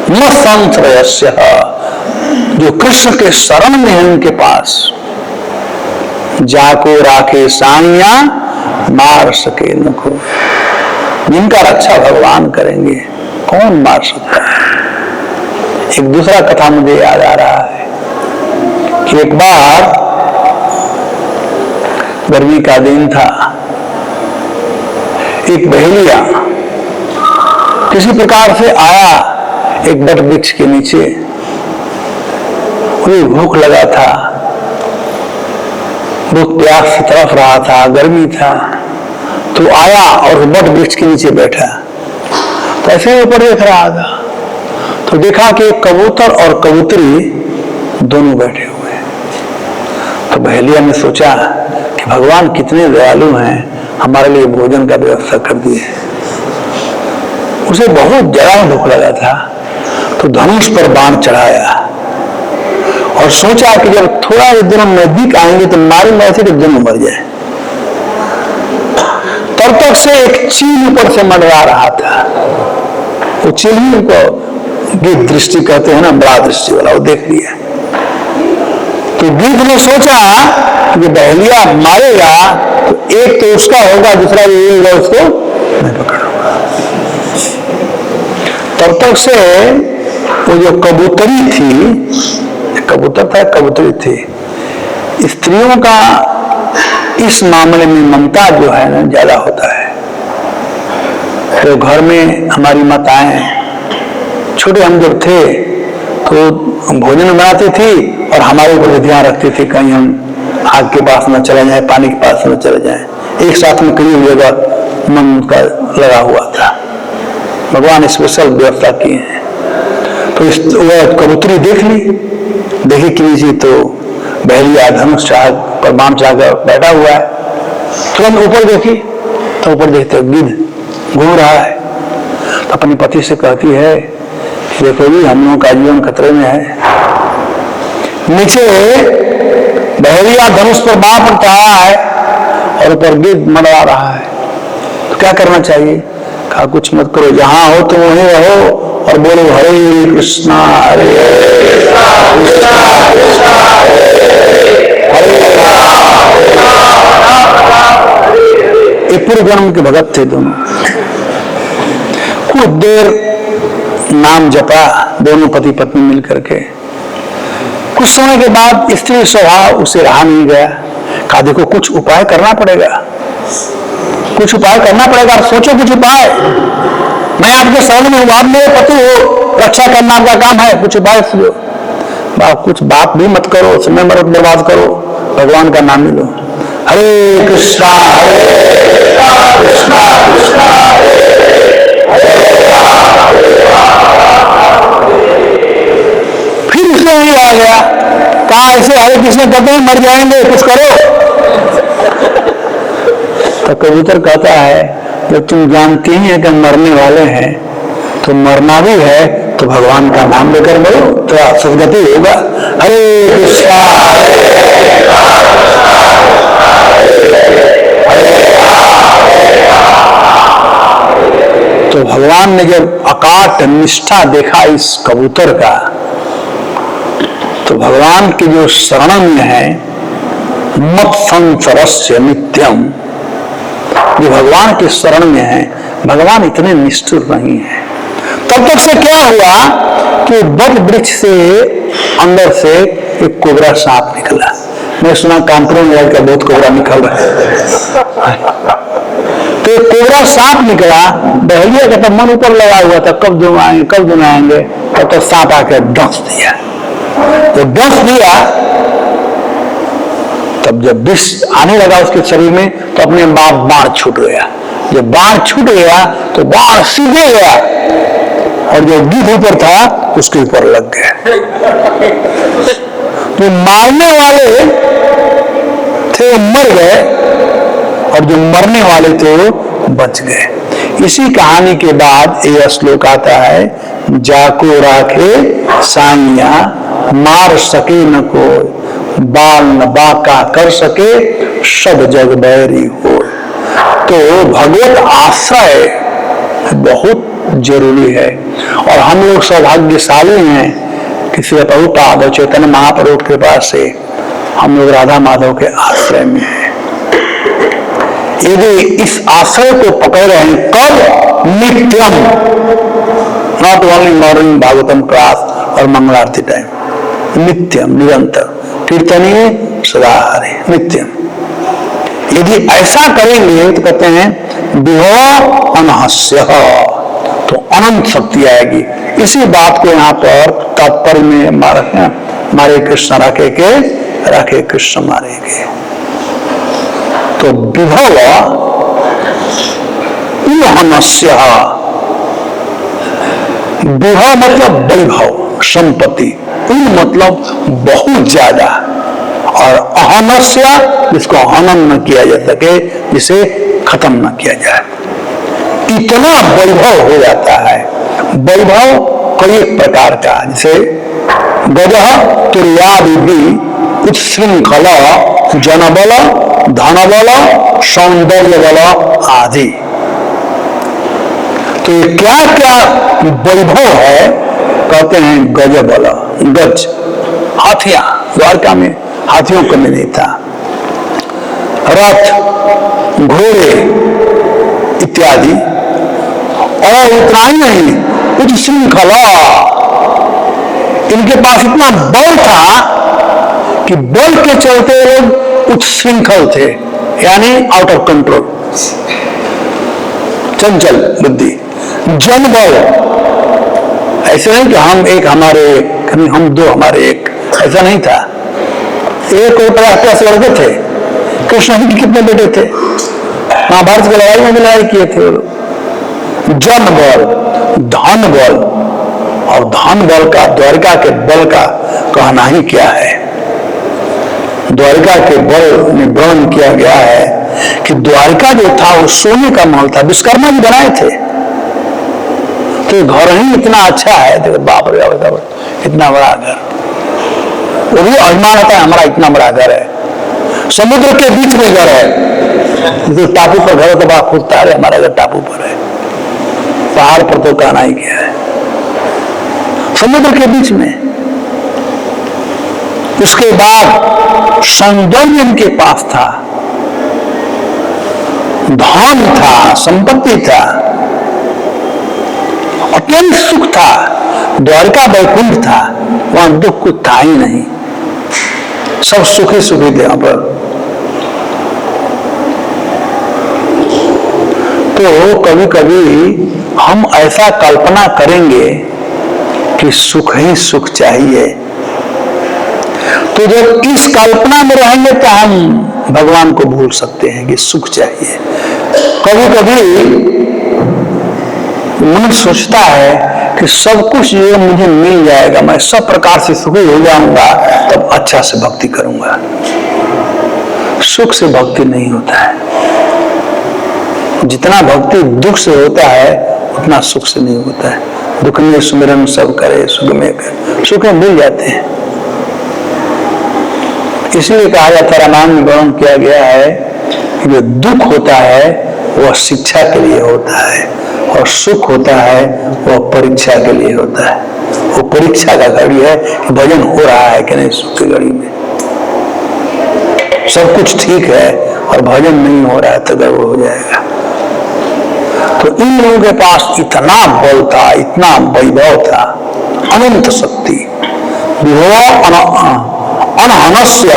न संश्रयस्य, जो कृष्ण के शरण में है उनके पास, जाको राखे साइया मार सके न को। जिनका रक्षा भगवान करेंगे, कौन मार सकता है। एक दूसरा कथा मुझे याद आ रहा है कि एक बार गर्मी का दिन था, एक बहेलिया किसी प्रकार से आया एक बट वृक्ष के नीचे, उन्हें भूख लगा था, भूख प्यास से तड़प रहा था, गर्मी था, तो आया और बट वृक्ष के नीचे बैठा। तो ऐसे ही ऊपर देख रहा था, तो देखा कि कबूतर और कबूतरी दोनों बैठे हुए हैं। तो बहेलिया ने सोचा कि भगवान कितने दयालु हैं, हमारे लिए भोजन का व्यवस्था कर दिए। उसे बहुत ज्यादा भूख लगा था, तो धनुष पर बाण चढ़ाया और सोचा कि जब थोड़ा दिन नजदीक आएंगे तो मारे मारे तो जन्म मर जाए। तब तक से एक चील ऊपर से मंडरा रहा था। वो चील ही उनको गीत दृष्टि कहते हैं ना, बड़ा दृष्टि वाला, वो देख लिया। तो गीत ने सोचा कि बहेलिया मारेगा तो एक तो उसका होगा, दूसरा ये होगा, उसको मैं पकड़ूंगा। तब तक से वो जो कबूतरी थी, कबूतर था, कबूतरी थी। स्त्रियों का इस मामले में ममता जो है ना ज्यादा होता है। तो घर में हमारी माताएं, छोटे हम जब थे तो भोजन बनाती थी और हमारे ऊपर ध्यान रखती थी कहीं हम आग के पास न चले जाएं, पानी के पास न चले जाएं। एक साथ में करीब जगह मन उनका लगा हुआ था। भगवान स्पेशल व्यवस्था किए हैं। तो वह कबूतरी देख ली, देखी कि नीचे तो बहलिया धनुष चाह पर बाण चाहकर बैठा हुआ है। तुरंत ऊपर देखी तो ऊपर देखते गिद्ध घूम रहा है। तो अपने पति से कहती है, देखो जी हम लोगों का जीवन खतरे में है। नीचे बहलिया धनुष पर बाण चढ़ा है और ऊपर गिद्ध मंडरा रहा है। तो क्या करना चाहिए? कहा कुछ मत करो, जहां हो तुम वहीं रहो और बोलो हरे कृष्णा हरे कृष्णा कृष्णा कृष्णा हरे हरे। ये पूर्व जन्म के भगत थे दोनों। कुछ देर नाम जपा दोनों पति पत्नी मिलकर के। कुछ समय के बाद स्त्री स्वभाव उसे रहा नहीं गया। कहा देखो कुछ उपाय करना पड़ेगा, कुछ उपाय करना पड़ेगा। सोचो कुछ उपाय। मैं आपके शरण में हूं, आप मेरे पति हो, रक्षा करना आपका काम है। कुछ उपाय सुनो। कुछ बात भी मत करो, समय मत बर्बाद करो, भगवान का नाम लो। हरे कृष्णा कृष्णा कृष्णा फिर उसमें नहीं आ गया। कहा ऐसे हरे कृष्ण कहते हैं मर जाएंगे, कुछ करो। तो कबूतर कहता है जब तुम जानती हैं कि मरने वाले हैं तो मरना भी है तो भगवान का नाम लेकर मरो तो सदगति होगा। हरे कृष्णा तो भगवान ने जब अकाट निष्ठा देखा इस कबूतर का, तो भगवान की जो शरण में है मत संसरस्य नित्यम, जो भगवान के शरण में है, भगवान इतने निष्ठुर नहीं है। तब तक से क्या हुआ कि बट वृक्ष से अंदर से एक कोबरा सांप निकला। मैं सुना कानपुर में का बहुत कोबरा निकल रहा है। तो एक कोबरा सांप निकला। बहलिया का तब मन ऊपर लगा हुआ था, कब दुनाएंगे कब दुनाएंगे। तब तक सांप आकर डंस दिया। तो डंस दिया तब जब विष आने लगा उसके शरीर में तो अपने बाप बाण छूट गया। जब बाण छूट गया तो बाण सीधे गया और जो गिद्ध ऊपर था उसके ऊपर लग गया। तो मारने वाले थे वो मर गए और जो मरने वाले थे वो बच गए। इसी कहानी के बाद यह श्लोक आता है, जाको राखे साइया मार सके न कोई, बाल न बाका कर सके सब जग बैरी हो। तो भगवत आश्रय बहुत जरूरी है और हम लोग सौभाग्यशाली हैं कि श्री प्रभुपाद और चैतन्य महाप्रभु के पास से हम लोग राधा माधव के आश्रय में हैं। यदि इस आश्रय को पकड़ रहे हैं कब? नित्यम, not only morning Bhagavatam class और मंगल आरती टाइम, नित्यम निरंतर कीर्तनीय सदा हरे नित्यम। यदि ऐसा करेंगे तो कहते हैं विभव अनहस्य, तो अनंत शक्ति आएगी। इसी बात को यहाँ पर तात्पर्य में मारे कृष्ण राखे कृष्ण मारेंगे। तो विभव अनहस्य, विभव मतलब वैभव संपत्ति, मतलब बहुत ज्यादा, और अहनस्य जिसको हनन न किया जा सके, जिसे खत्म न किया जाए, इतना वैभव हो जाता है। वैभव कई प्रकार का, जैसे गजः तुर्यादि उत्शृंखल जनबल धनबल सौंदर्य बल आदि। तो ये क्या क्या वैभव है? कहते हैं गज बल, गज हाथियां, द्वारका में हाथियों को नहीं था, रथ घोड़े इत्यादि, और उतना ही नहीं, कुछ श्रृंखला इनके पास इतना बल था कि बल के चलते लोग उच्छृंखल थे, यानी आउट ऑफ कंट्रोल, चंचल बुद्धि, जन बल। ऐसे नहीं कि हम एक हमारे एक, हम दो हमारे एक, ऐसा नहीं था। एक और 50 लड़के थे। कृष्ण जी के कितने बेटे थे? महाभारत की लड़ाई में भी लड़ाई किए थे वो लोग। जन बल, धन बल, और धन बल का, द्वारिका के बल का कहना ही क्या है। द्वारिका के बल में वर्णन किया गया है कि द्वारिका जो था वो सोने का महल था, विश्वकर्मा जी बनाए थे। तो घर ही इतना अच्छा है, देखो बाप रे बाप, इतना बड़ा घर, वो भी अभिमान होता है हमारा इतना बड़ा घर है, समुद्र के बीच में घर है। तो टापू पर घर तो बड़ा खुदता है, हमारा घर टापू पर है, पहाड़ पर तो कहना ही क्या है, समुद्र के बीच में। उसके बाद सौंदर्य इनके पास था, धन था, संपत्ति था, अत्यंत सुख था, द्वारिका वैकुंठ था, वहां दुख कुछ था ही नहीं, सब सुखी सुखी थे वहां पर। तो कभी कभी हम ऐसा कल्पना करेंगे कि सुख ही सुख चाहिए, तो जब इस कल्पना में रहेंगे तो हम भगवान को भूल सकते हैं कि सुख चाहिए। कभी कभी मन सोचता है कि सब कुछ जो मुझे मिल जाएगा, मैं सब प्रकार से सुखी हो जाऊंगा, तब अच्छा से भक्ति करूंगा। सुख से भक्ति नहीं होता है। जितना भक्ति दुख से होता है उतना सुख से नहीं होता है। दुख में सुमिरन सब करे, सुख में करे, सुख में मिल जाते हैं। इसलिए कहा जाता है, रामायण में वर्णन किया गया है कि जो दुख होता है वह शिक्षा के लिए होता है, और सुख होता है वह परीक्षा के लिए होता है। वो परीक्षा का घड़ी है कि भजन हो रहा है कि नहीं। सुख की घड़ी में सब कुछ ठीक है और भजन नहीं हो रहा है तो गड़बड़ हो जाएगा। तो इन लोगों के पास इतना बल था, इतना वैभव था, अनंत शक्ति, अनहनस्य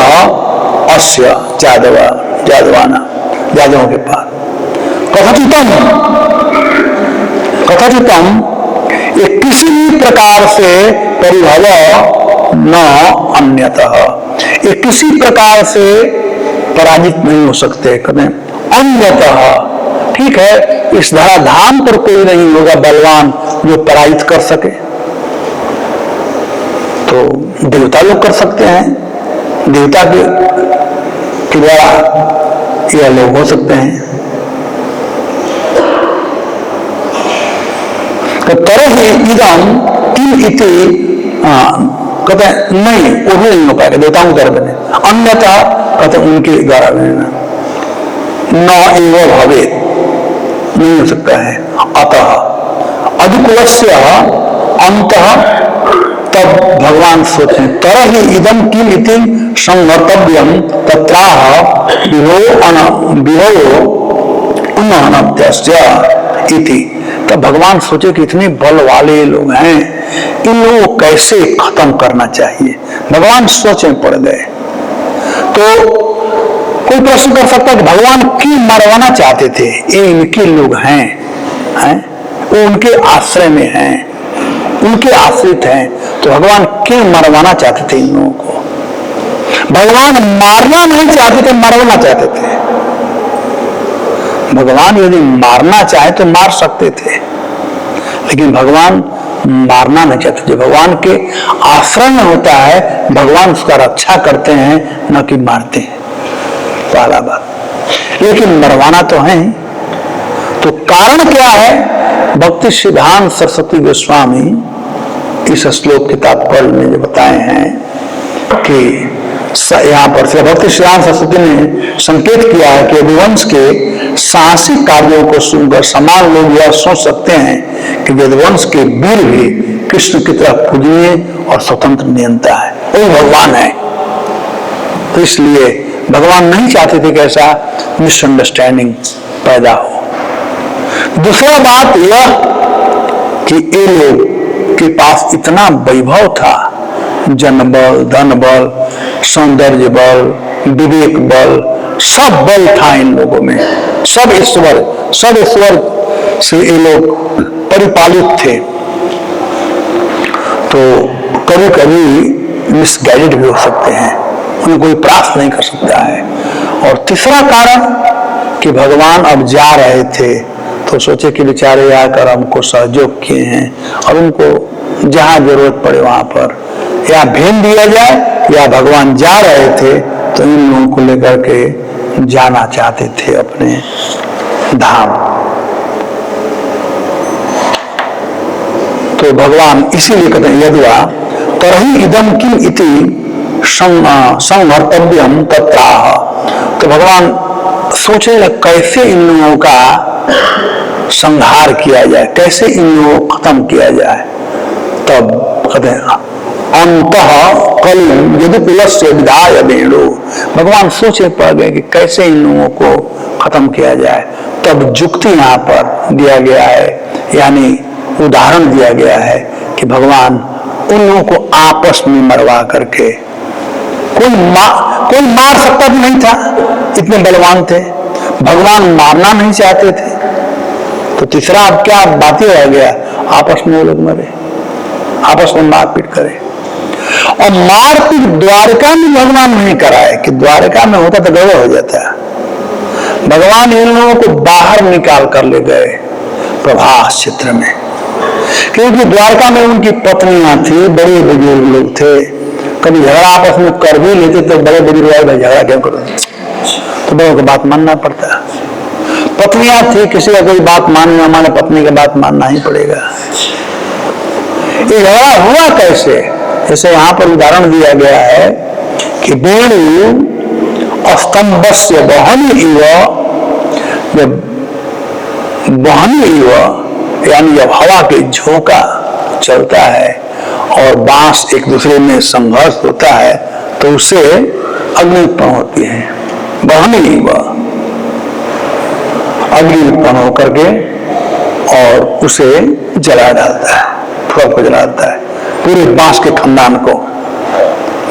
अस्य जादवाना, जादवों के पास कथचितम ये किसी भी प्रकार से परिभव न अन्यतः, ये किसी प्रकार से पराजित नहीं हो सकते। कदें अन्यतः, ठीक है, इस धराधाम पर कोई नहीं होगा बलवान जो पराजित कर सके। तो देवता लोग कर सकते हैं, देवता के द्वारा यह लोग हो सकते हैं। तो तरह ही इदम किम इति कहते हैं नहीं, वो भी नहीं हो पाएगा देवताओं के द्वारा बने, अन्यथा कहते उनके द्वारा बने न एवं भवे, नहीं हो सकता है। अतः अधिकुलस्य अंतः, तब भगवान सोचें तरह ही इदम किम इति संवर्तव्यम तत्राह विभो अनहनत्यस्य इति। तब भगवान सोचे कि इतने बल वाले लोग हैं, इन लोगों को कैसे खत्म करना चाहिए। भगवान सोचे पड़ गए। तो कोई प्रश्न कर सकता है कि भगवान क्यों मरवाना चाहते थे? ये इनके लोग हैं, वो उनके आश्रय में हैं, उनके आश्रित हैं, तो भगवान क्यों मरवाना चाहते थे इन लोगों को? भगवान मारना नहीं चाहते थे, मरवाना चाहते थे। भगवान यदि मारना चाहे तो मार सकते थे, लेकिन भगवान मारना नहीं चाहते थे। भगवान के आश्रय में होता है, भगवान उसका रक्षा करते हैं, न कि मारते हैं, पहला बात। लेकिन मरवाना तो है। तो कारण क्या है? भक्ति सिद्धांत सरस्वती गोस्वामी इस श्लोक किताब पढ़ में जो बताए हैं कि यहाँ पर भक्ति सिद्धांत सरस्वती ने संकेत किया है कि यदुवंश के साहसिक कार्यों को सुनकर समान लोग यह सोच सकते हैं कि यदुवंश के वीर भी कृष्ण की तरह पूजनीय और स्वतंत्र नियंता है, वो भगवान है। तो इसलिए भगवान नहीं चाहते थे कि ऐसा मिसअंडरस्टैंडिंग पैदा हो। दूसरा बात यह कि ये लोग के पास इतना वैभव था, जन बल, धन बल, सौंदर्य बल, विवेक बल, सब बल था इन लोगों में। सब ईश्वर से ये लोग परिपालित थे। तो कभी कभी मिसगाइडेड भी हो सकते हैं, उनको कोई प्राप्त नहीं कर सकता है। और तीसरा कारण कि भगवान अब जा रहे थे तो सोचे कि बेचारे आकर हमको सहयोग किए हैं, और उनको जहां जरूरत पड़े वहां पर या भेज दिया जाए, या भगवान जा रहे थे तो इन लोगों को लेकर के जाना चाहते थे अपने धाम। तो भगवान इसीलिए कहते हैं यद्वा तरहि इदम किम इति संहर्तव्यम तत्राह। तो भगवान सोचे कैसे इन लोगों का संहार किया जाए, कैसे इन लोगों को खत्म किया जाए। तब कहते हैं अंतः कलिम यदुकुलस्य विधाय वेणु। भगवान सोचे पड़ गए कि कैसे इन लोगों को खत्म किया जाए। तब जुक्ति यहाँ पर दिया गया है, यानी उदाहरण दिया गया है कि भगवान उन लोगों को आपस में मरवा करके, कोई मार सकता भी नहीं था, इतने बलवान थे, भगवान मारना नहीं चाहते थे। तो तीसरा अब क्या बात रह गया, आपस में वो लोग मरे, आपस में मारपीट करे। और मारपीट द्वारका में भगवान नहीं कराए, कि द्वारका में होता तो गड़बड़ हो जाता। भगवान इन लोगों को बाहर निकाल कर ले गए प्रभास क्षेत्र में, क्योंकि द्वारका में उनकी पत्नियां थी, बड़े बुजुर्ग लोग थे, कभी झगड़ा आपस में कर भी लेते तो बड़े बुजुर्ग भाई झगड़ा क्यों करो, तो बड़ों को बात मानना पड़ता। पत्नियां थी, किसी का कोई बात मानना, हमारे पत्नी की बात मानना ही पड़ेगा। ये झगड़ा हुआ कैसे, जैसे यहाँ पर उदाहरण दिया गया है कि वेणु स्तंभस्य वहनी इव, जब वहनी इव यानी जब हवा के झोंका चलता है और बांस एक दूसरे में संघर्ष होता है तो उससे अग्नि उत्पन्न होती है। वहनी इव, अग्नि उत्पन्न होकर के और उसे जला डालता है, थोड़ा को जला देता है, पूरे बांस के खानदान को।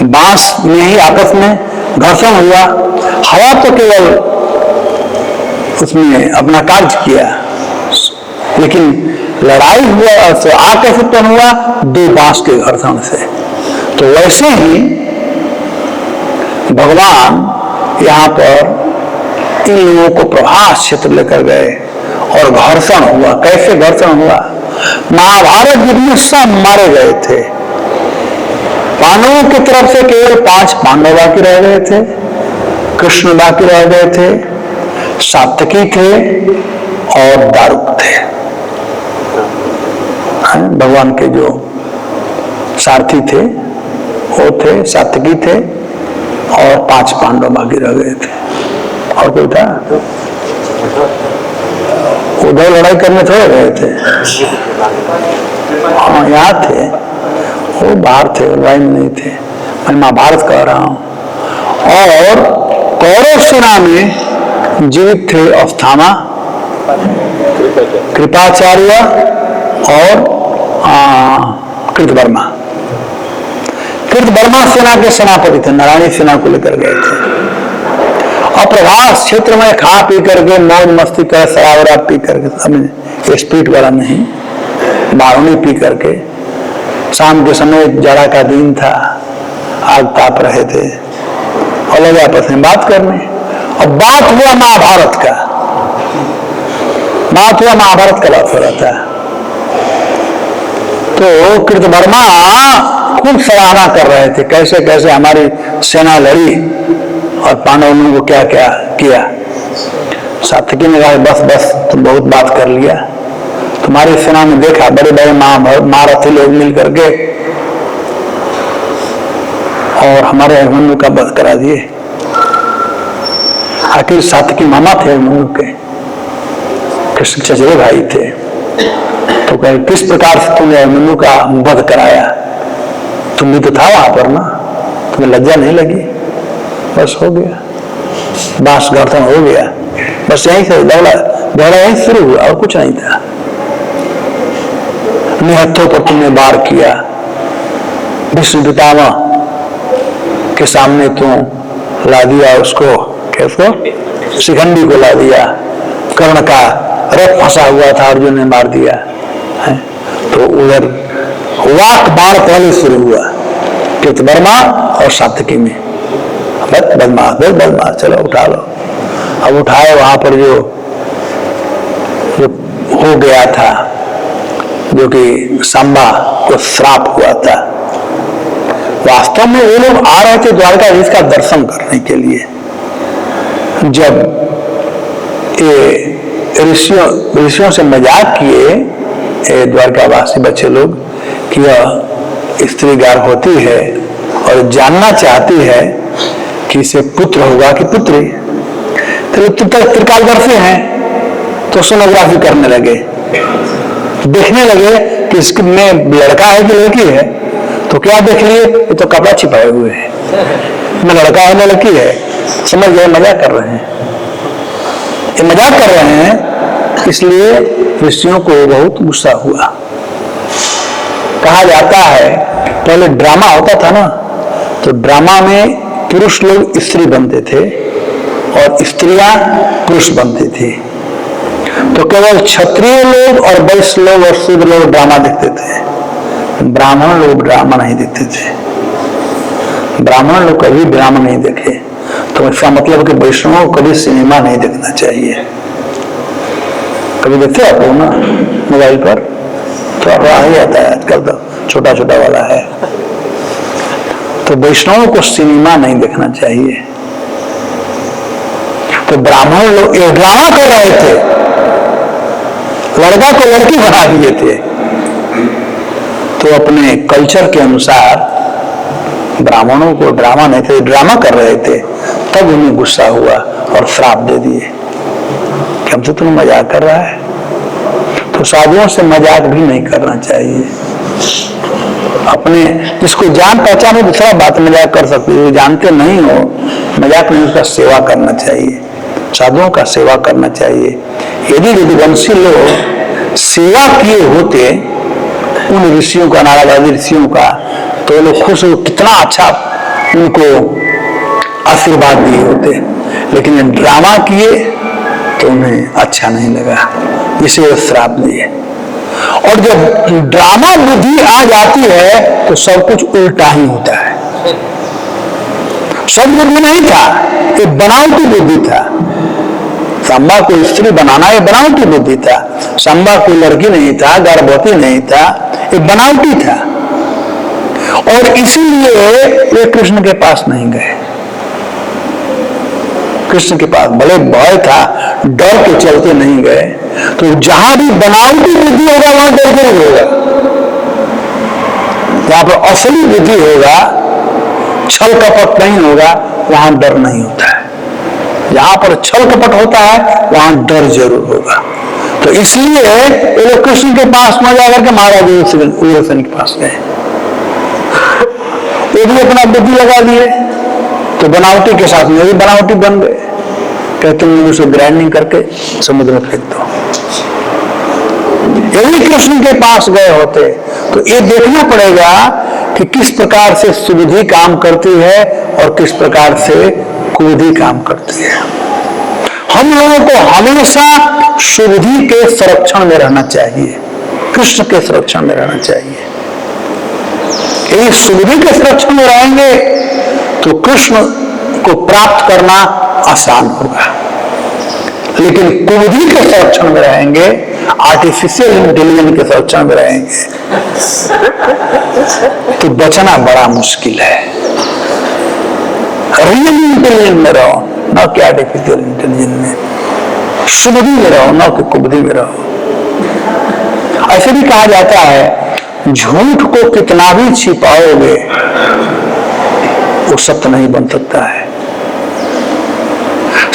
बांस में ही आपस में घर्षण हुआ, हवा तो केवल उसमें अपना कार्य किया, लेकिन लड़ाई हुआ तो आग कैसे उत्पन्न हुआ, दो बांस के घर्षण से। तो वैसे ही भगवान यहाँ पर इन लोगों को प्रभास क्षेत्र लेकर गए और घर्षण हुआ। कैसे घर्षण हुआ, महाभारत युद्ध में सब मारे गए थे, पांडवों की तरफ से केवल 5 पांडव बाकी रह गए थे, कृष्ण बाकी रह गए थे, सात्यकी थे और दारुक थे। भगवान के जो सारथी थे वो थे, सात्यकी थे और 5 पांडव बाकी रह गए थे। और कोई था? उधर लड़ाई करने थोड़े गए थे, हाँ यहाँ थे, वो बाहर थे, लड़ाई में नहीं थे। मैं महाभारत कह रहा हूँ। और कौरव सेना में जीवित थे अस्थामा, कृपाचार्य और कृतवर्मा। कृतवर्मा सेना के सेनापति थे, नारायणी सेना को लेकर गए थे। और प्रभास क्षेत्र में खा पी करके मौज मस्ती कर, शराब पी करके, स्पीड वाला नहीं, बारूनी पी करके, शाम के समय जाड़ा का दिन था, आग ताप रहे थे और लगे आपस में बात करने। और बात हुआ महाभारत का, बात हो रहा था। तो कृतवर्मा खूब सराहना कर रहे थे, कैसे कैसे हमारी सेना लड़ी और पांडवों को क्या क्या किया। सात्यकी ने कहा बस बस तुम बहुत बात कर लिया, तुम्हारी सेना में देखा बड़े बड़े महारथी लोग मिल करके और हमारे अभिमन्यु का वध करा दिए। आखिर सात्यकी मामा थे अभिमन्यु के, कृष्ण चचेरे भाई थे। तो कहे किस प्रकार से तुमने अभिमन्यु का वध कराया, तुम भी तो था वहां पर ना, तुम्हें लज्जा नहीं लगी? बस हो गया, बांस घर्षण हो गया, बस यहीं से झगड़ा यहीं शुरू हुआ और कुछ नहीं था। निहत्थों पर तुमने वार किया, विष्णु पितामह के सामने तू ला दिया उसको, कैसे शिखंडी को ला दिया, कर्ण का रथ फंसा हुआ था, अर्जुन ने मार दिया है। तो उधर वाक बाण पहले शुरू हुआ कृतवर्मा और सात्यकी में, बदमाश चलो उठा लो। अब उठाए, वहां पर जो हो गया था, जो कि सांबा को श्राप हुआ था। वास्तव में वो लोग आ रहे थे द्वारकाधीश का दर्शन करने के लिए। जब ये ऋषियों से मजाक किए द्वारकावासी बच्चे लोग कि यह स्त्री गर्भवती है और जानना चाहती है कि इसे पुत्र होगा कि पुत्री, तो त्रिकालदर्शी हैं, तो सोनोग्राफी करने लगे, देखने लगे कि इसमें लड़का है कि लड़की है। तो क्या देख लिए, ये तो कपड़ा छिपाए हुए है, न लड़का है न लड़की है। समझ गए, मजाक कर रहे हैं, ये मजाक कर रहे हैं। इसलिए ऋषियों को बहुत गुस्सा हुआ। कहा जाता है पहले ड्रामा होता था ना, तो ड्रामा में पुरुष लोग स्त्री बनते थे और स्त्रियां पुरुष बनते थे। तो केवल क्षत्रिय लोग और वैश्य लोग और शूद्र लोग ड्रामा देखते थे, ब्राह्मण लोग ड्रामा नहीं देखते थे। ब्राह्मण लोग कभी ड्रामा नहीं देखे। तो इसका मतलब कि वैष्णवों को कभी सिनेमा नहीं देखना चाहिए। कभी देखते आप लोग ना मोबाइल पर, तो अब आ ही आता है आजकल, तो छोटा छोटा वाला है। तो वैष्णवों को सिनेमा नहीं देखना चाहिए। तो ब्राह्मण लोग ये ड्रामा कर रहे थे, लड़का को लड़की बना दिए थे। तो अपने कल्चर के अनुसार ब्राह्मणों को ड्रामा नहीं थे, ड्रामा कर रहे थे। तब उन्हें गुस्सा हुआ और श्राप दे दिए कि हमसे तुम मजाक कर रहा है। तो साधुओं से मजाक भी नहीं करना चाहिए। अपने जिसको जान पहचान हो दूसरा बात मजाक कर सकते हो, जानते नहीं हो मजाक नहीं, उसका सेवा करना चाहिए, साधुओं का सेवा करना चाहिए। यदि रघुवंशी लोग सेवा किए होते उन ऋषियों का, नारद आदि ऋषियों का, तो लोग खुश हो, कितना अच्छा उनको आशीर्वाद दिए होते। लेकिन ड्रामा किए तो उन्हें अच्छा नहीं लगा, इसे वो श्राप दिए। और जब ड्रामा बुद्धि आ जाती है तो सब कुछ उल्टा ही होता है। सब बुद्धि नहीं था, ये बनावटी बुद्धि था। सांबा को स्त्री बनाना ये बनावटी बुद्धि था। सांबा कोई लड़की नहीं था, गर्भवती नहीं था, ये बनावटी था। और इसीलिए वे कृष्ण के पास नहीं गए। कृष्ण के पास भले भय था, डर के चलते नहीं गए। तो जहां भी बनावटी बुद्धि होगा वहां डर जरूर होगा। जहां पर असली बुद्धि होगा, छल कपट नहीं होगा, वहां डर नहीं होता है। जहां पर छल कपट होता है वहां डर जरूर होगा। तो इसलिए ये लोग कृष्ण के पास न जाकर के महाराज उग्रसेन के पास गए। वो भी अपना बुद्धि लगा दिए, तो बनावटी के साथ में भी बनावटी बन गए। कहते हैं उसे ग्राइंडिंग करके समुद्र में फेंक दो। यदि कृष्ण के पास गए होते तो ये देखना पड़ेगा कि किस प्रकार से सुबुद्धि काम करती है और किस प्रकार से कुबुद्धि काम करती है। हम लोगों को हमेशा सुबुद्धि के संरक्षण में रहना चाहिए, कृष्ण के संरक्षण में रहना चाहिए। यदि सुबुद्धि के संरक्षण में रहेंगे तो कृष्ण को प्राप्त करना आसान होगा। लेकिन कुबुद्धि के संरक्षण में रहेंगे, आर्टिफिशियल इंटेलिजेंस के संरक्षण में रहेंगे तो बचना बड़ा मुश्किल है। रियल इंटेलिजेंस में रहो, न कि आर्टिफिशियल इंटेलिजेंस में। सुबुद्धि में रहो, न कि कुबुद्धि में रहो। ऐसे भी कहा जाता है झूठ को कितना भी छिपाओगे वो सत्य नहीं बन सकता है।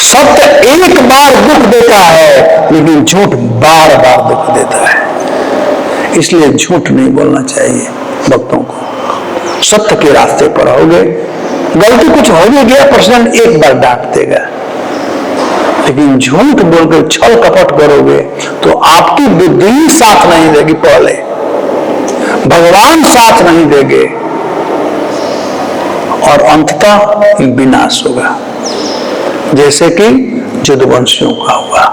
सत्य एक बार दुख देता है लेकिन झूठ बार बार दुख देता है। इसलिए झूठ नहीं बोलना चाहिए भक्तों को। सत्य के रास्ते पर रहोगे, गलती कुछ हो भी गया पर्सन एक बार डांट देगा, लेकिन झूठ बोलकर छल कपट करोगे तो आपकी बुद्धि साथ नहीं देगी, पहले भगवान साथ नहीं देंगे और अंततः विनाश होगा, जैसे कि यदुवंशियों का हुआ।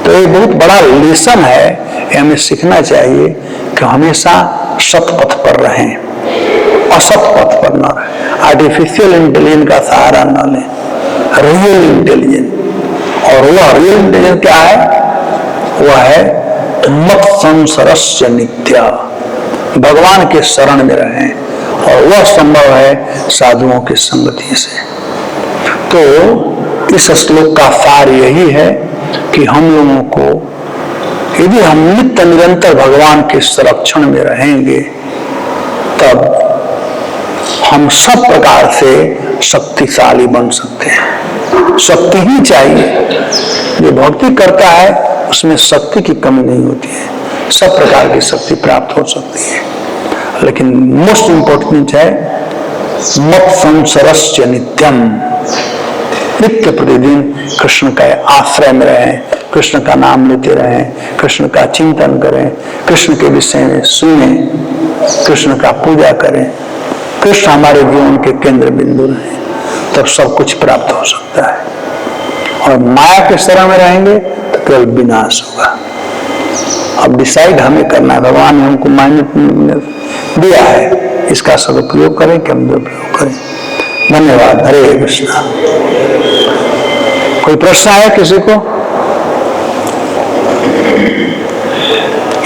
तो ये बहुत बड़ा लेसन है, हमें सीखना चाहिए कि हमेशा सत पथ पर रहें, असत पथ पर न रहें, आर्टिफिशियल इंटेलिजेंस का सहारा न लें, रियल इंटेलिजेंस। और वह रियल इंटेलिजेंस क्या है? वह है मत संसरस्य नित्य, भगवान के शरण में रहें, और वह संभव है साधुओं की संगति से। तो इस श्लोक का सार यही है कि हम लोगों को यदि हम नित्य निरंतर भगवान के संरक्षण में रहेंगे, तब हम सब प्रकार से शक्तिशाली बन सकते हैं। शक्ति ही चाहिए, जो भक्ति करता है उसमें शक्ति की कमी नहीं होती है, सब प्रकार की शक्ति प्राप्त हो सकती है। लेकिन मोस्ट इंपॉर्टेंट है मत संसरस्य नित्यम, नित्य प्रतिदिन कृष्ण का आश्रय में रहें, कृष्ण का नाम लेते रहें, कृष्ण का चिंतन करें, कृष्ण के विषय में सुनें, कृष्ण का पूजा करें, कृष्ण हमारे जीवन के केंद्र बिंदु रहें, तब सब कुछ प्राप्त हो सकता है। और माया के शरण में रहेंगे तो केवल विनाश होगा। अब डिसाइड हमें करना है, भगवान ने हमको माइंड दिया है, इसका सदुपयोग करें कि हम दुरुपयोग करें। धन्यवाद। हरे कृष्णा। कोई प्रश्न है किसी को?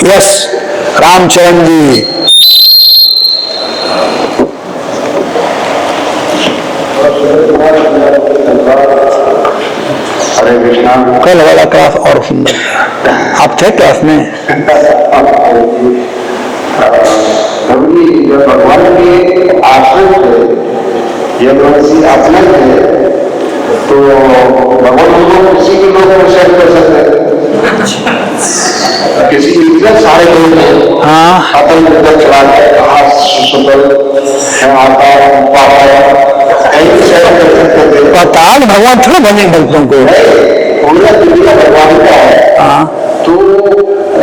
यस, रामचरण जी। हरे कृष्णा। कल वाला क्लास और सुंदर था, आप थे क्लास में? जब भगवान के आश्रय थे, ये मनुष्य आश्रय थे, तो भगवान को किसी भी लोग को सेट कर सकते हैं, किसी भी सारे लोग हैं। हाँ, आतंक चला कहा सुंदर पता है भगवान थोड़ा बने भक्तों को, पूरा दुनिया भगवान का है। हाँ, तो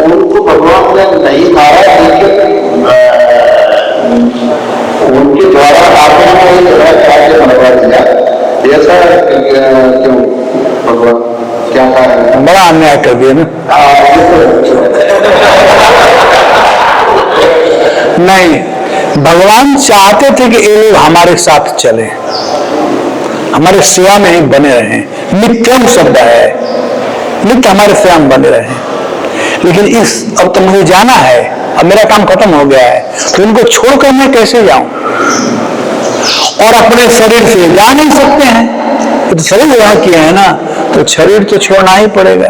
उनको भगवान ने नहीं मारा, लेकिन उनके द्वारा आपने मरवा दिया। ऐसा क्यों भगवान क्या कहा? बड़ा अन्याय कर दिया ना। नहीं, भगवान चाहते थे कि ये लोग हमारे साथ चले, हमारे सेवा में ही बने रहें। नित्यम शब्द है, नित्य हमारे सेवा में बने रहें। लेकिन अब तो मुझे जाना है, अब मेरा काम खत्म हो गया है, तो इनको छोड़कर मैं कैसे जाऊं? और अपने शरीर से जा नहीं सकते हैं, तो शरीर विवाह किया है ना, तो शरीर तो छोड़ना ही पड़ेगा।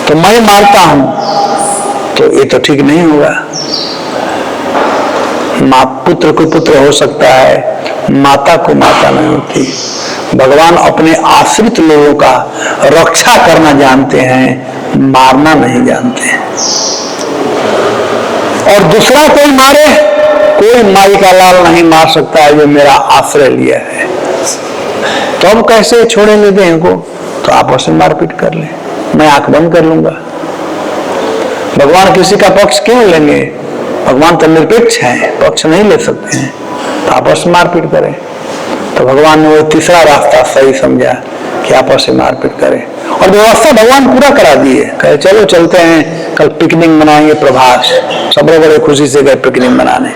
तो मैं मारता हूं तो ये तो ठीक नहीं होगा। माँ पुत्र को पुत्र हो सकता है, माता को माता नहीं होती। भगवान अपने आश्रित लोगों का रक्षा करना जानते हैं, मारना नहीं जानते हैं। और दूसरा कोई मारे, कोई माई का लाल नहीं मार सकता है जो मेरा आश्रय लिया है। तो अब कैसे छोड़े लेते हैं इनको? तो आपस में मारपीट कर ले, मैं आंख बंद कर लूंगा। भगवान किसी का पक्ष क्यों लेंगे? भगवान तो निरपेक्ष हैं, पक्ष नहीं ले सकते हैं, तो आपस में मारपीट करें। तो भगवान ने वो तीसरा रास्ता सही समझा कि आपस में मारपीट करें, और व्यवस्था भगवान पूरा करा दी है। कहे चलो चलते हैं, कल पिकनिक मनाएंगे प्रभास। सब लोग बड़े खुशी से गए पिकनिक मनाने,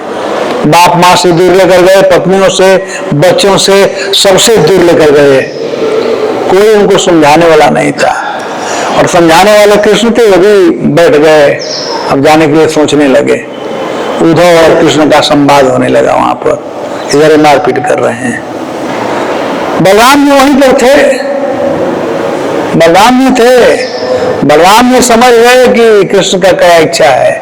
बाप माँ से दूर लेकर गए, पत्नियों से, बच्चों से, सबसे दूर लेकर गए। कोई उनको समझाने वाला नहीं था, और समझाने वाले कृष्ण थे, वो भी बैठ गए, अब जाने के लिए सोचने लगे। उद्धव और कृष्ण का संवाद होने लगा वहां पर, इधर मारपीट कर रहे हैं। बलराम जी वहीं पर थे, बलराम जी थे। बलराम जी समझ गए कि कृष्ण का क्या इच्छा है,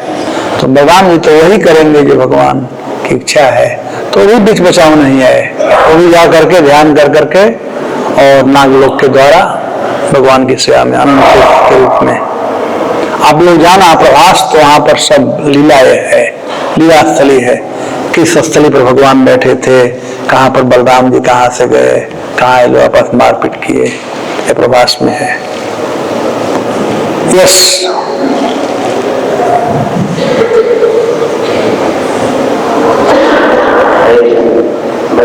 तो बलराम जी तो वही करेंगे जो भगवान की इच्छा है। तो वो बीच बचाव नहीं है, वो भी जा करके ध्यान कर करके और नागलोक के द्वारा भगवान की सेवा में अनंत के रूप में। आप लोग जाना प्रभास, तो वहां पर सब लीला है, लीला स्थली है। किस स्थली पर भगवान बैठे थे, कहाँ पर बलराम जी कहाँ से गए, कहाँ ये लोग आपस मारपीट किए, ये प्रभास में है। यस,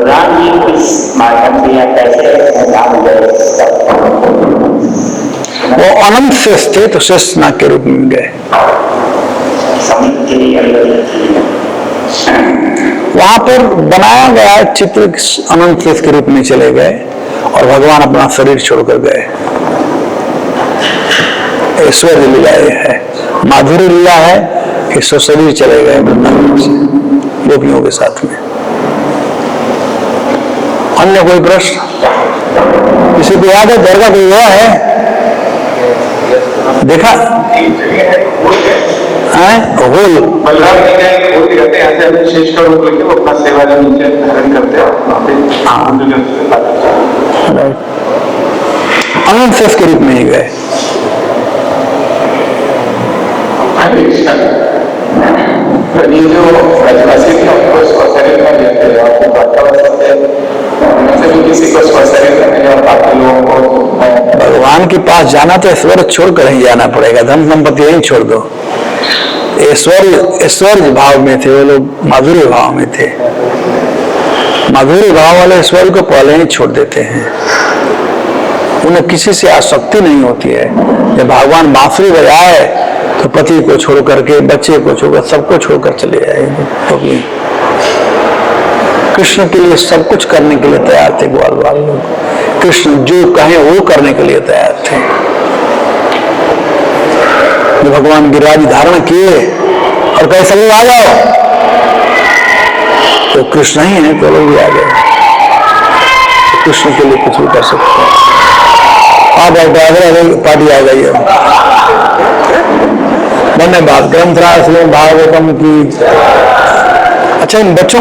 बलराम जी किस माध्यम से या कैसे नाम गए? वो अनंत शेष थे तो शेषनाग के रूप में गए। समुद्र के लिए वहां पर बनाया गया चित्र अनंत शेष के रूप में चले गए और भगवान अपना शरीर छोड़कर गए। ऐश्वर्य लीला है, माधुरी लीला है कि शरीर चले गए वृंदावन से गोपियों के साथ में। अन्य कोई प्रश्न किसी को याद है? दरगाह कोई हुआ है देखा है? होल बलराम जी का एक होली रहते हैं, ऐसे अपने शेष का रूप लेके वो अपना सेवा जो नीचे धारण करते हैं वहाँ पे अनंत शेष के रूप में ही गए। ये जो ब्रजवासी थे उनको स्वशरीर में लेते हैं, आपको भक्तवत्सल थे उनसे भी किसी को स्वशरीर में नहीं और बाकी लोगों को भगवान के पास जाना तो ऐश्वर्य छोड़कर ही जाना पड़ेगा, धन संपत्ति यही छोड़ दो। ऐश्वर्य भाव में थे वो लोग, माधुर्य भाव में थे। माधुर्य भाव वाले ऐश्वर्य को पहले ही छोड़ देते हैं, उन्हें किसी से आसक्ति नहीं होती है। जब भगवान बांसुरी बजाए तो पति को छोड़ करके, बच्चे को छोड़कर, सबको छोड़कर चले जाएंगे। तो कृष्ण के लिए सब कुछ करने के लिए तैयार थे ग्वाल बाल लोग। कृष्ण जो कहे वो करने के लिए तैयार थे। जो भगवान गिरिराज धारण किए और कैसे लोग आ जाओ तो कृष्ण ही है, तो लोग भी आ गए। कृष्ण के लिए कुछ भी कर सकते हैं। आप पार्टी आ गई है। धन्यवाद। ग्रंथराज भागवतम की। अच्छा, इन बच्चों